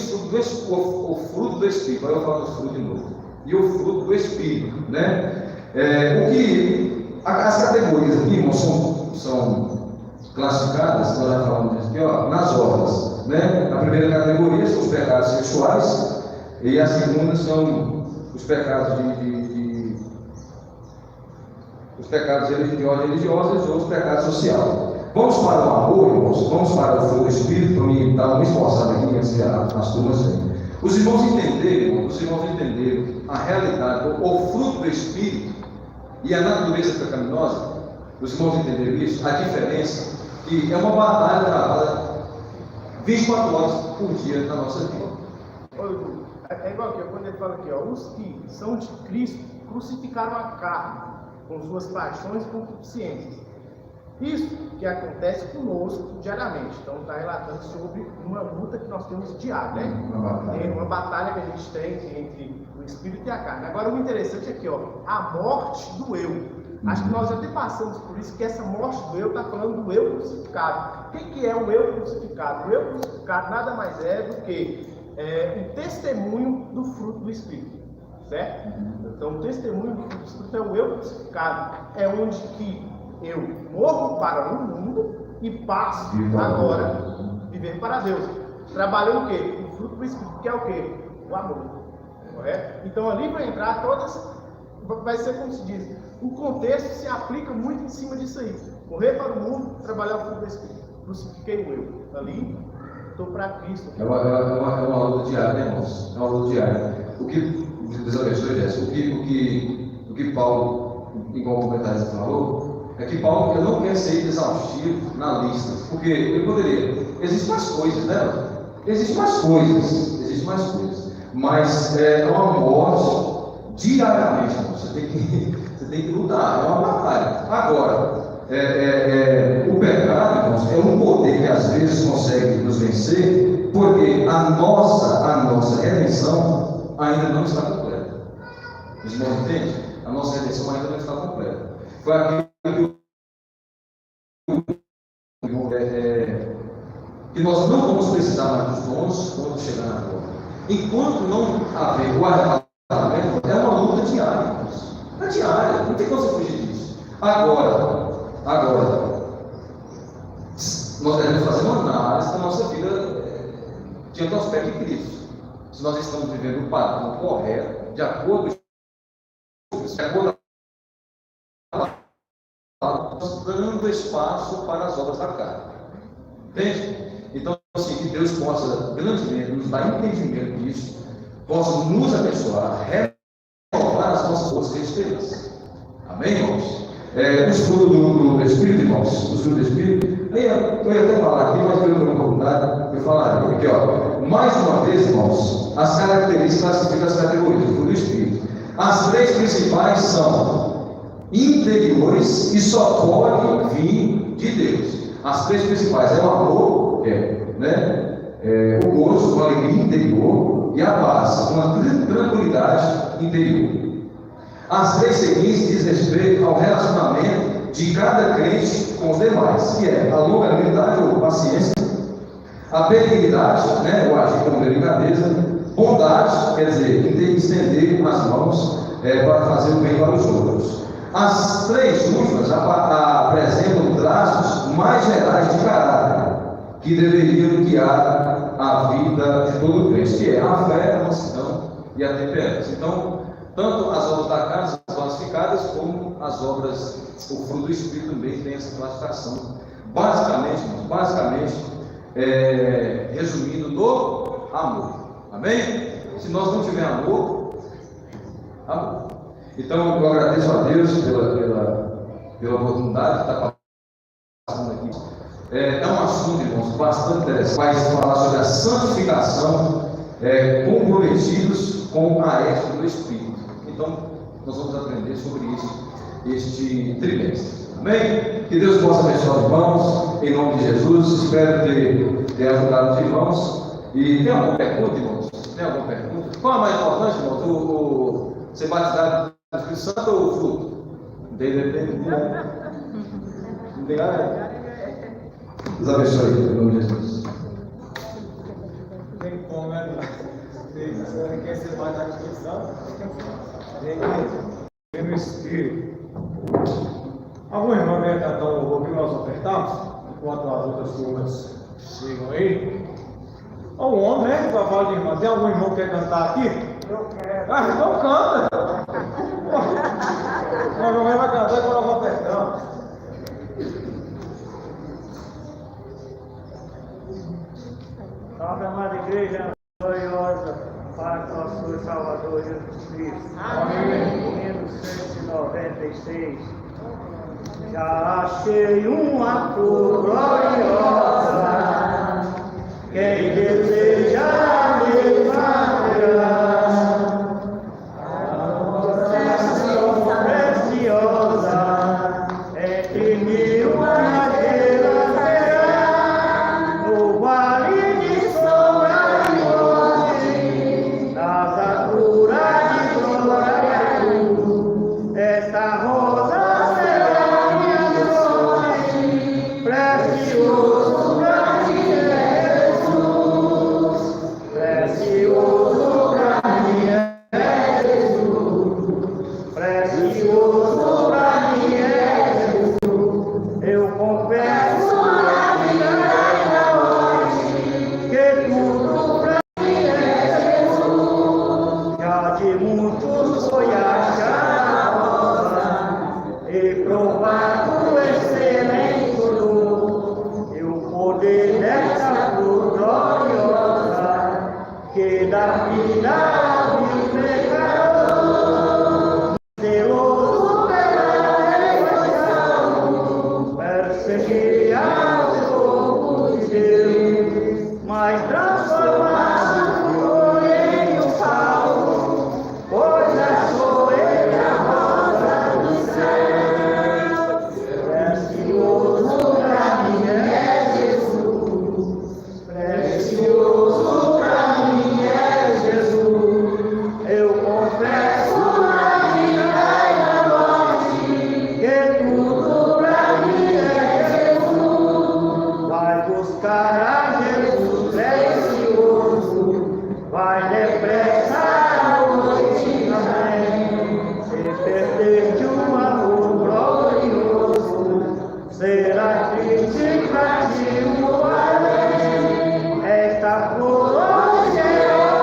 fruto do Espírito. Agora eu falo do fruto de novo. E o fruto do Espírito, né? As categorias aqui, irmão, são classificadas, nós já falamos disso aqui, ó, nas obras. Né? A primeira categoria são os pecados sexuais, e a segunda são os pecados os pecados de ordem religiosa ou os pecados sociais. Vamos para o amor, irmãos, vamos para o fruto do Espírito, para me dar uma esforçada aqui antes que as turmas venham. Os irmãos entenderam a realidade, o fruto do Espírito e a natureza pecaminosa. Os irmãos entenderam isso, a diferença, que é uma batalha travada 24 horas por dia na nossa vida. É igual aqui, quando ele fala aqui, ó, os que são de Cristo crucificaram a carne com suas paixões e concupiscências. Isso que acontece conosco diariamente. Então está relatando sobre uma luta que nós temos diária, né? Uma batalha que a gente tem entre o espírito e a carne. Agora o interessante aqui, ó, a morte do eu. Acho que nós já até passamos por isso, que essa morte do eu está falando do eu crucificado. O que é o eu crucificado? O eu crucificado nada mais é do que um testemunho do fruto do Espírito. certo? Então, o testemunho do fruto do Espírito é o eu crucificado, é onde que eu morro para o mundo e passo agora a viver para Deus. Trabalhando o quê? O fruto do Espírito, que é o quê? O amor, correto? Então, ali vai entrar todas, vai ser como se diz, o contexto se aplica muito em cima disso aí. Morrer para o mundo, trabalhar o fruto do Espírito. Crucifiquei o eu. Ali, estou para Cristo. É uma luta diária, né, irmãos? É uma luta diária. O que, Deus abençoe, Jéssica, o que Paulo, igual o comentarista falou, é que Paulo não quer ser exaustivo na lista, porque ele poderia. Existem mais coisas, né? Existem mais coisas. Mas é uma morte diariamente, irmão. Você tem que lutar, é uma batalha. Agora, o pecado, irmãos, é um poder que às vezes consegue nos vencer, porque a nossa redenção ainda não está completa. Os irmãos entendem? A nossa redenção ainda não está completa. Foi aquilo que nós não vamos precisar mais dos dons quando chegar na glória. Enquanto não haver o arrebatamento, é uma luta diária, irmãos. É diária, não tem como você fugir disso. Agora, nós devemos fazer uma análise da nossa vida diante do aspecto de Cristo. Se nós estamos vivendo o padrão correto, de acordo dando espaço para as obras da carne. Entende? Então, assim, que Deus possa grandemente nos dar entendimento disso, possa nos abençoar, renovar as nossas forças e esperança. Amém, irmãos? Os frutos do Espírito, irmãos, os frutos do Espírito, eu ia até falar aqui, mas pelo meu oportunidade, eu falaria, porque, mais uma vez, irmãos, as características, classificam as categorias do fruto do Espírito. As três principais são interiores e só podem vir de Deus. As três principais é o amor, o gozo, uma alegria interior, e a paz, uma tranquilidade interior. As três seguintes diz respeito ao relacionamento de cada crente com os demais, que é a longanimidade ou paciência, a benignidade, o agir com delicadeza, bondade, quer dizer, estender as mãos para fazer o bem para os outros. As três últimas apresentam traços mais gerais de caráter, que deveriam guiar a vida de todo crente, que é a fé, a mansidão e a temperança. Então, tanto as obras da carne são classificadas, como as obras, o fruto do Espírito também tem essa classificação. Basicamente, resumindo, no amor. Amém? Se nós não tivermos amor. Então, eu agradeço a Deus pela oportunidade de estar passando aqui. É um assunto, irmãos, bastante interessante. Vai falar sobre a santificação, comprometidos com a ética do Espírito. Então, nós vamos aprender sobre isso este trimestre. Amém? Que Deus possa abençoar os irmãos, em nome de Jesus. Espero ter ajudado os irmãos. E tem alguma pergunta, irmãos? Tem alguma pergunta? Qual é a mais importante, irmãos? Ser batizado no Espírito Santo ou o fruto? Não tem nada? Deus abençoe, em nome de Jesus. Tem como, né? Você quer ser batizado no Espírito Santo? Tem no Espírito. Algum irmão quer cantar um louvor que nós ofertamos? Enquanto as outras turmas chegam aí. Ou um homem, né? Para falar de irmão. Tem algum irmão que quer cantar aqui? Eu quero. Então canta. Nós vai cantar quando nós ofertamos. Salve, amada igreja gloriosa, para nosso Salvador Jesus Cristo. Amém. Hino 196. Já achei uma cor gloriosa, quem deseja a mesma graça, a nossa preciosa, entre mil madeiras será, no vale de sombra e morte, nas alturas de glória e luz, esta rosa será minha sorte, precioso pra mim é Jesus, precioso pra mim é Jesus. Precioso pra mim é Jesus. Eu confesso na vida que tudo pra mim é Jesus. Já de muitos foi achada rosa e provado excelente dor. E o poder dessa cruz gloriosa que dá vida ao pecador. Zeloso pela devoção, perseguia o povo de Deus, mas transformado foi em um salvo, pois sou ele a rosa do céu. Precioso pra mim é Jesus, precioso pra mim é Jesus. Eu confesso na vida e na morte que tudo pra mim é Jesus. Vai buscar a Jesus precioso, vai depressa a noite também. Se perder de um amor glorioso, será triste pra ti o além. Esta flor hoje é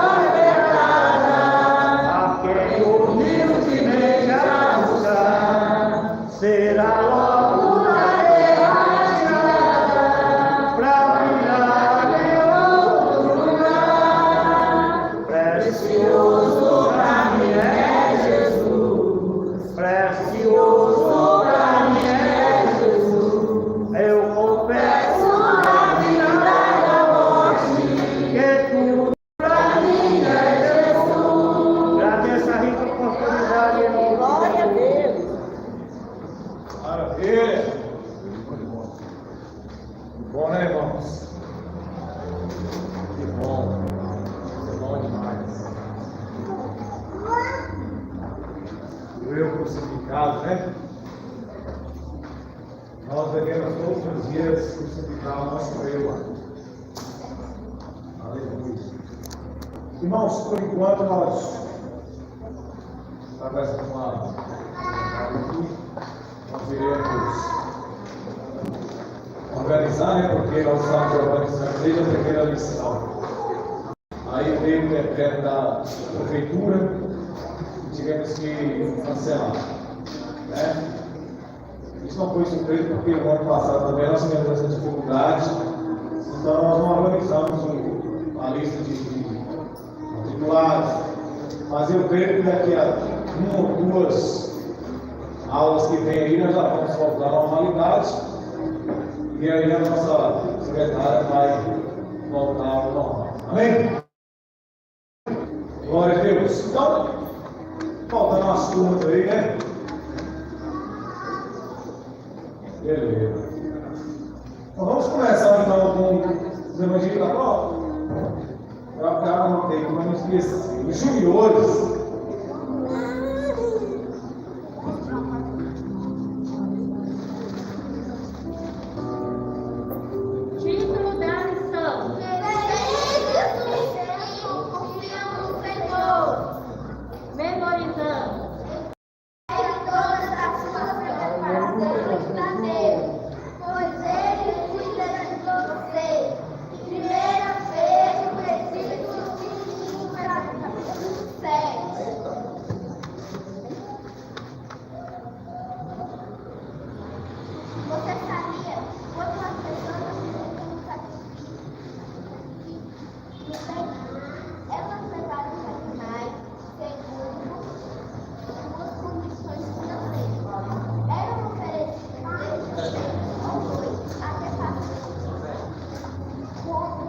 ordenada a quem humildemente a buscar, será logo na derradeirada pra brilhar em outro lugar. Precioso pra mim é Jesus, precioso pra mim é Jesus. Eu confesso na vida e na morte que tudo pra mim é Jesus. Agradeço a rica oportunidade em nome de Glória a Deus. Maravilha! Bom, né, irmãos? Que bom! Que bom demais! O eu crucificado, né? Nós devemos todos os dias crucificar o nosso eu. Aleluia! Irmãos, por enquanto nós, através de uma nós iremos organizar, né? Porque nós estamos organizando desde a primeira lição. Aí veio o decreto da prefeitura e tivemos que cancelar, né? Isso não foi surpresa porque o ano passado também nós tivemos essa dificuldade, então nós não organizamos a lista de matriculados, mas eu creio que daqui a uma ou duas aulas que vem aí nós já vamos voltar à normalidade e aí a nossa secretária vai voltar ao normal. Amém? Glória a Deus. Então, faltando umas turmas aí, né? Beleza. Então vamos começar então com os evangelhos da prova. Eu anotei que eu não esqueci. Os juniores. Título da lição: confiamos no Senhor. Memorizamos. Todas as suas preocupações para Deus, pois Ele cuida de você. 1 Pedro, versículo 5, capítulo 7. Você sabia quando as pessoas se sacrificam? Elas levaram os animais segundo suas condições financeiras. Eram oferecidas desde cedo ao noite até passar. Quando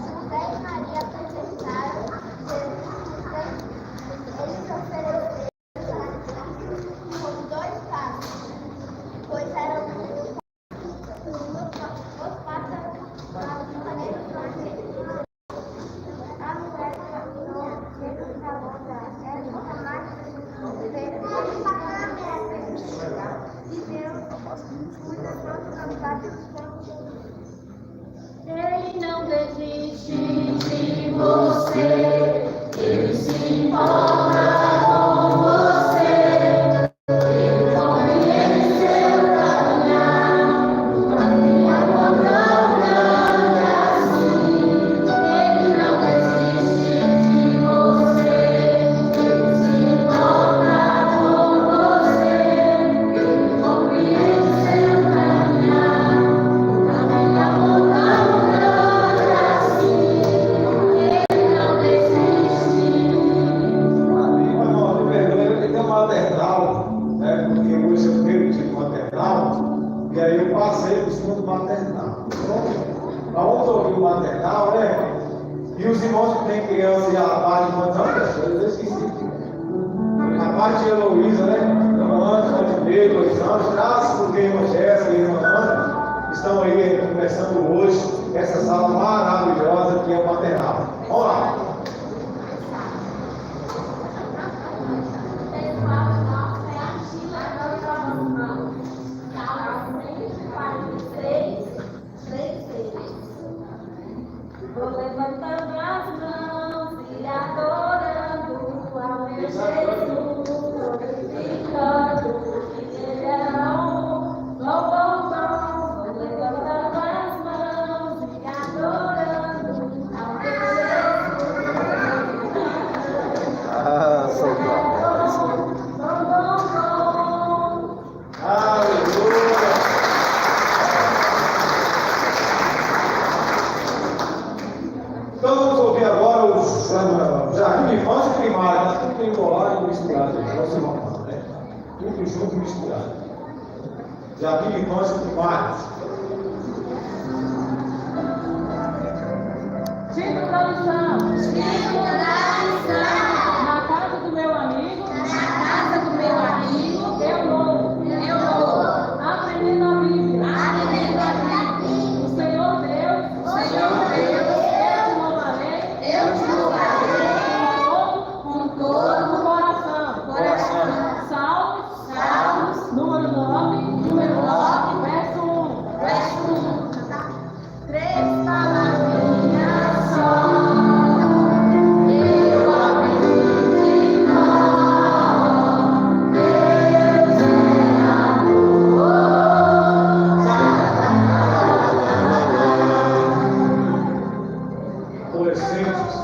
José e Maria apresentaram Jesus, eles ofereceram com 2 passos, pois eram os pássaros da maneira francesa. A mulher caminhou dentro da onda, ela nunca mais e Deus cuida das nossas vontades. Ele não desiste de você, ele se importa com você. né? Porque hoje é o primeiro dia maternal, e aí eu passei para o segundo maternal. Então, vamos ouvir o maternal, né? E os irmãos que têm criança e a parte de quantos anos? Eu esqueci. A parte de Heloísa, né? 1 ano, 1 ano e meio, 2 anos, graças porque a irmã Jéssica e a irmã Ana estão aí começando hoje essa sala maravilhosa que é o maternal. Vamos lá. Vou levantando as mãos e adorando ao meu Jesus, glorificando que Ele é bom, bom, bom, bom. Vou levantando as mãos e adorando ao meu Jesus. Ah, saudade. Bom, bom, bom. Aleluia! Então vamos ouvir agora o jardim de infância e primária. Nós tudo tem enrolado e misturado. Vamos irmãos, né? Tudo junto e misturado. Jardim de infância e primária. Título da lição. Título da lição. Na casa do meu amigo. Na casa do meu amigo. Eu vou. Eu vou. Aprendendo a Bíblia. Aprendendo a Bíblia. O Senhor Deus. O Senhor Deus. Eu louvarei. Eu te louvarei. Com todo o coração. Salmos. Número 9. Verso 1. Verso 1. 3 palavrinhas só. Eu aprendi de cor. Deus é amor. Adolescentes.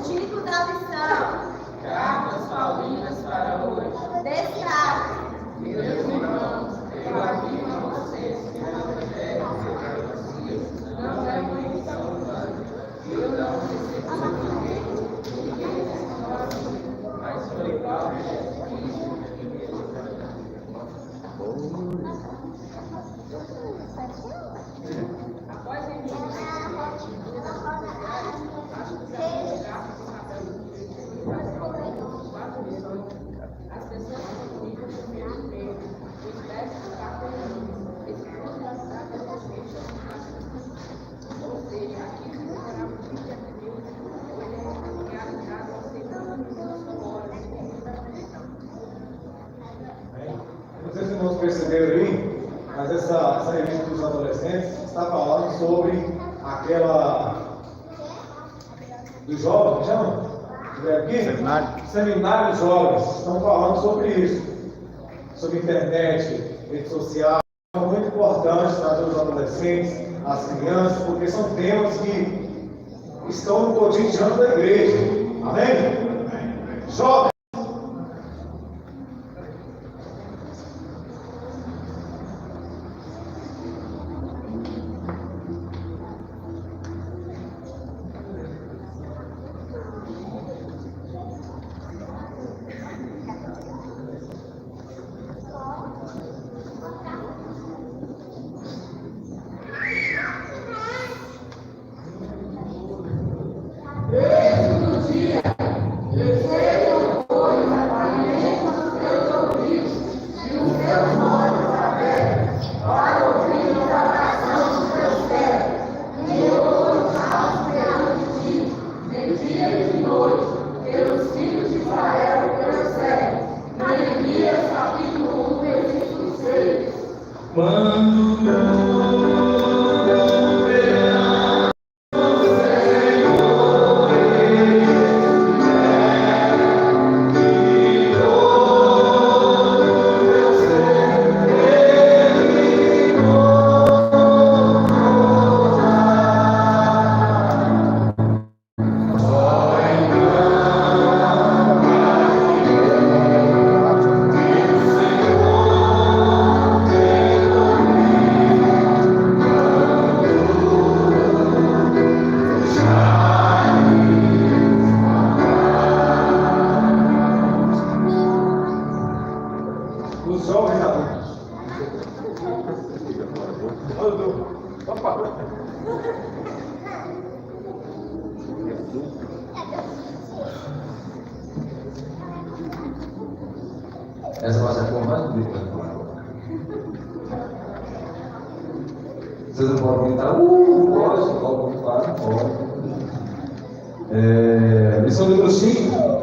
Título da lição. Cartas paulinas para hoje. Destaque. Meus irmãos, eu afirmo a vocês que o Evangelho não é uma invenção humana. Eu não recebi ninguém responde, mas foi o próprio Jesus Cristo que me após a as pessoas que comigo no meu meio, os versos cartões, esse curso das datas das mexas, ou seja, aqui se será o dia de Deus, ele é realizado ao segundo dos horas. Não sei se os irmãos perceberam aí, mas essa revista dos adolescentes está falando sobre aquela dos jovens, chama? Aqui? Seminário dos jovens. Estão falando sobre isso, sobre internet, rede social. É muito importante trazer os adolescentes, as crianças, porque são temas que estão no cotidiano da igreja. Amém? Jovens. Dia, terceiro Essa vai ser a forma mais bonita da palavra. Vocês não podem gritar, pode, pode. Lição número 5.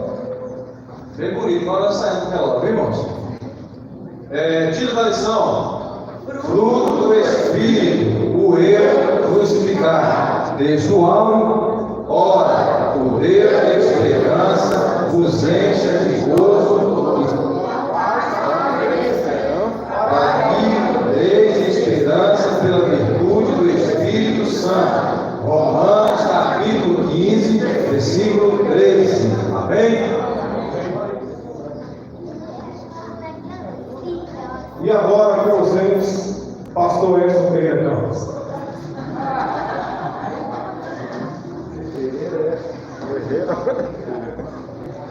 Bem bonito, agora saímos do relógio, bem, irmãos? Título da lição: fruto do Espírito, o eu crucificado. Texto alto, ora, o Deus de esperança vos encha de gozo de esperança pela virtude do Espírito Santo. Romanos capítulo 15, versículo 13. Amém? E agora com vocês, pastor Edson Pereira.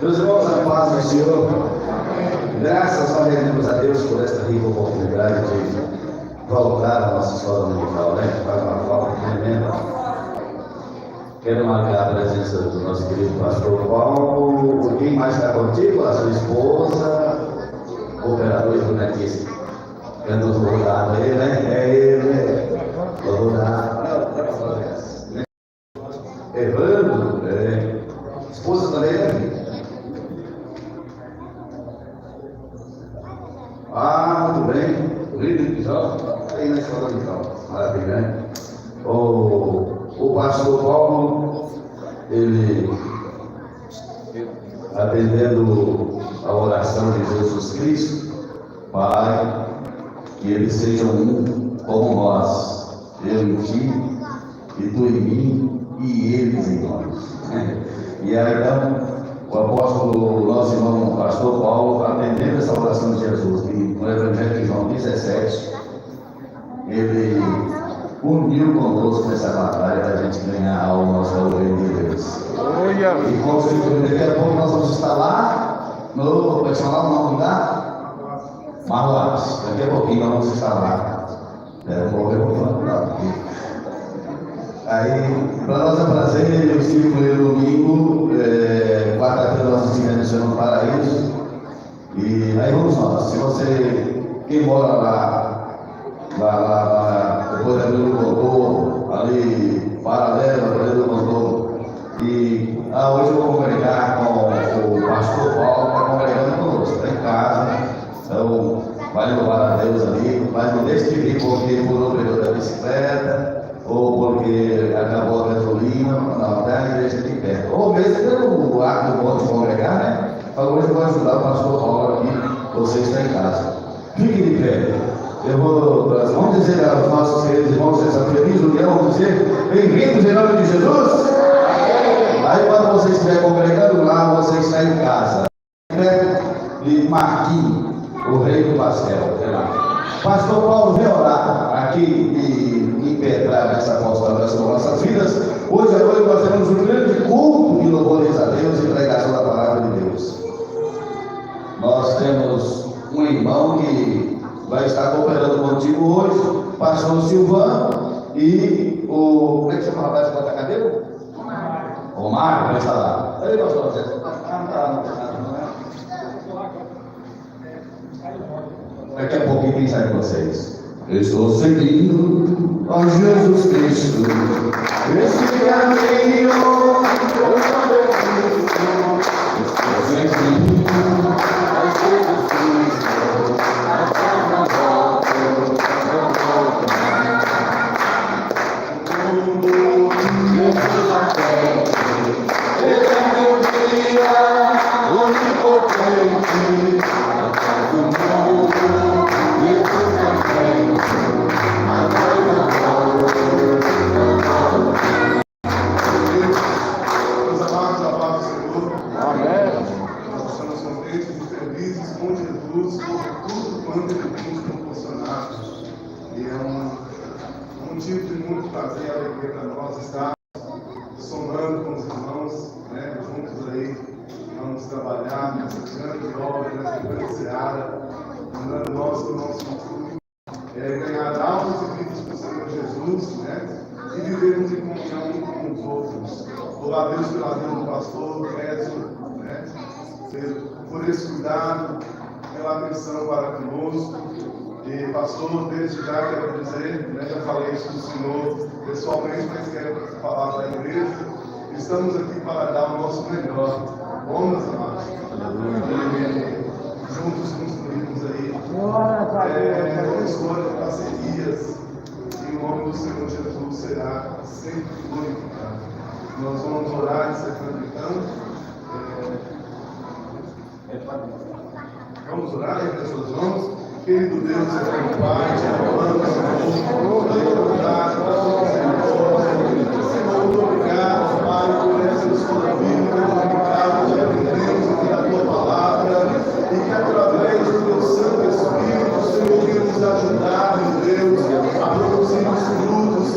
Meus irmãos, a paz do Senhor, graças a Deus por esta rica oportunidade de voltar à nossa escola dominical, né? Faz uma falta tremenda. Quero marcar a presença do nosso querido pastor Paulo. Quem mais está contigo? A sua esposa, operador de bonequista. Canto rodado aí, né? É ele, rodado. Evandro, esposa também, né? Muito bem. O líder de jovem, aí na escola de jovem. Maravilha, né? O pastor Paulo, ele, atendendo a oração de Jesus Cristo, Pai, que eles sejam um como nós, eu em ti, e tu em mim, e eles em nós. E aí, então, o apóstolo, nosso irmão pastor Paulo, atendendo essa oração de Jesus, que no Evangelho de João 17, ele uniu conosco nessa batalha para a gente ganhar a alma nossa ovelha de Deus. E como vocês viram, daqui a pouco nós vamos estar lá no personal, no lugar Marroados. Daqui a pouquinho nós vamos estar lá. Aí, para nós é prazer, eu estive com ele domingo, quarta-feira nós estivemos no Paraíso. E aí vamos nós. Se você, quem mora lá depois da Vila do Doutor, ali paralelo à Vila do Doutor, e hoje eu vou congregar com o pastor Paulo, que está congregando conosco, está em casa, então vai louvar a Deus ali, mas não deixe de vir porque furou o pneu da bicicleta, ou porque acabou a gasolina, não, até a igreja aqui perto, ou mesmo pelo ato bom de congregar, né? Mas hoje eu vou ajudar o pastor Paulo aqui, você está em casa. Fique de pé. Vamos dizer aos nossos queridos irmãos, vocês estão felizes, vamos dizer, bem-vindos em nome de Jesus. Aí quando você estiver congregando lá, você está em casa. E Marquinhos, o rei do pastel. Pastor Paulo, vem orar aqui e impetrar essa apostolada sobre nossas vidas. Hoje à noite nós teremos um grande culto de louvores a Deus e pregação da palavra de Deus. Nós temos um irmão que vai estar cooperando contigo hoje, pastor Silvano, e o. Como é que chama o rapaz que bota a cadeira? Omar, vai estar lá. Aí, pastor, daqui a pouquinho quem sai com vocês. Eu estou seguindo a Jesus Cristo, esse caminho, eu também estou seguindo a Jesus Cristo, até na volta, Jesus na frente, ele é meu guia, onipotente, até do mundo. Meus amados, a paz do Senhor. Amém. Nós estamos contentes e felizes com Jesus, por tudo quanto Ele tem nos proporcionado. E é um motivo de muito prazer e alegria para nós estar somando com os irmãos, né, juntos aí. Vamos trabalhar nessa grande obra, nessa grande seara, mandando nós com o nosso futuro. Ganhar almas e vidas para o Senhor Jesus, né? E vivermos em comunhão uns com os outros. Louvar a Deus pela vida do pastor Edson, né? Por esse cuidado, pela atenção para conosco. E, pastor, desde já quero dizer, né, já falei isso do senhor pessoalmente, mas quero falar para a igreja. Estamos aqui para dar o nosso melhor. Vamos, amados. E juntos construímos aí uma história de parcerias. E o nome do Senhor Jesus será sempre glorificado. Nós vamos orar e secando então. Vamos orar em suas mãos. Querido Deus, Eterno Pai, te amamos, Senhor. Muito obrigado por todos os Senhor, muito obrigado, Pai, por essa escola bíblica, obrigado, que aprendemos aqui na tua palavra e que através do teu Santo Espírito, Senhor, venha nos ajudar, meu Deus, a produzir os frutos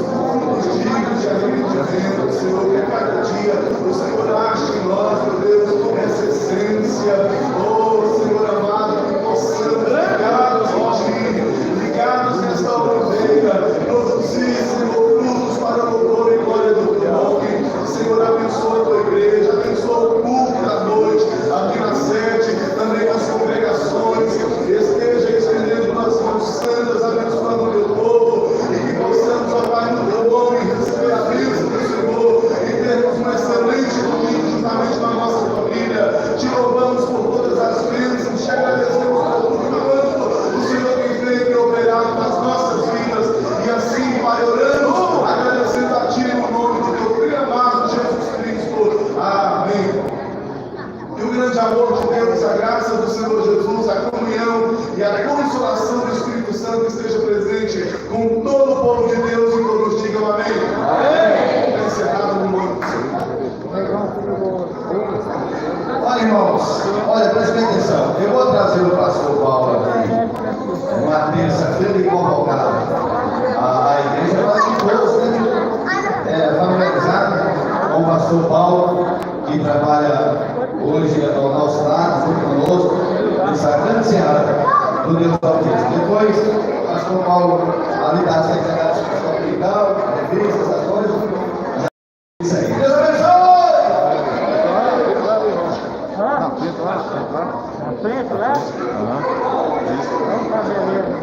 dignos de arrependimento, Senhor, que a cada dia o Senhor ache em nós, meu Deus, essa essência, oh Senhor amado, que possamos ligados nesta oliveira, produzir, Senhor, frutos para o louvor e glória do teu nome. Senhor, abençoa a tua igreja, abençoa o culto da noite, aqui na sede, também nas congregações, esteja estendendo nas mãos santas, abençoando o teu povo, e que possamos, ó Pai, no teu nome, receber a bênção do Senhor, e termos um excelente domingo juntamente com a nossa família. Te louvamos por todas as bênçãos, te agradecemos por tudo quanto o Senhor tem feito e operado nas nossas vidas, e assim, Pai, oramos, agradecendo a Ti no nome do teu filho amado Jesus Cristo. Amém. E o grande amor de Deus, a graça do Senhor Jesus, a comunhão e a consolação do Espírito Santo esteja presente com todo o povo de Deus e todos digam amém. Amém. Está encerrado no nome do Senhor. Olha, irmãos, olha, prestem atenção. Eu vou trazer o pastor Paulo aqui, uma terça-feira de convocado. A igreja participou, né? Familiarizada com o pastor Paulo, que trabalha hoje ao nosso lado, junto conosco, nessa grande seara do Deus Altíssimo. Depois, o pastor Paulo, ali da secretaria de Escola Legal, revista, essas coisas. Isso aí. Deus abençoe! Na frente lá? Vamos fazer mesmo.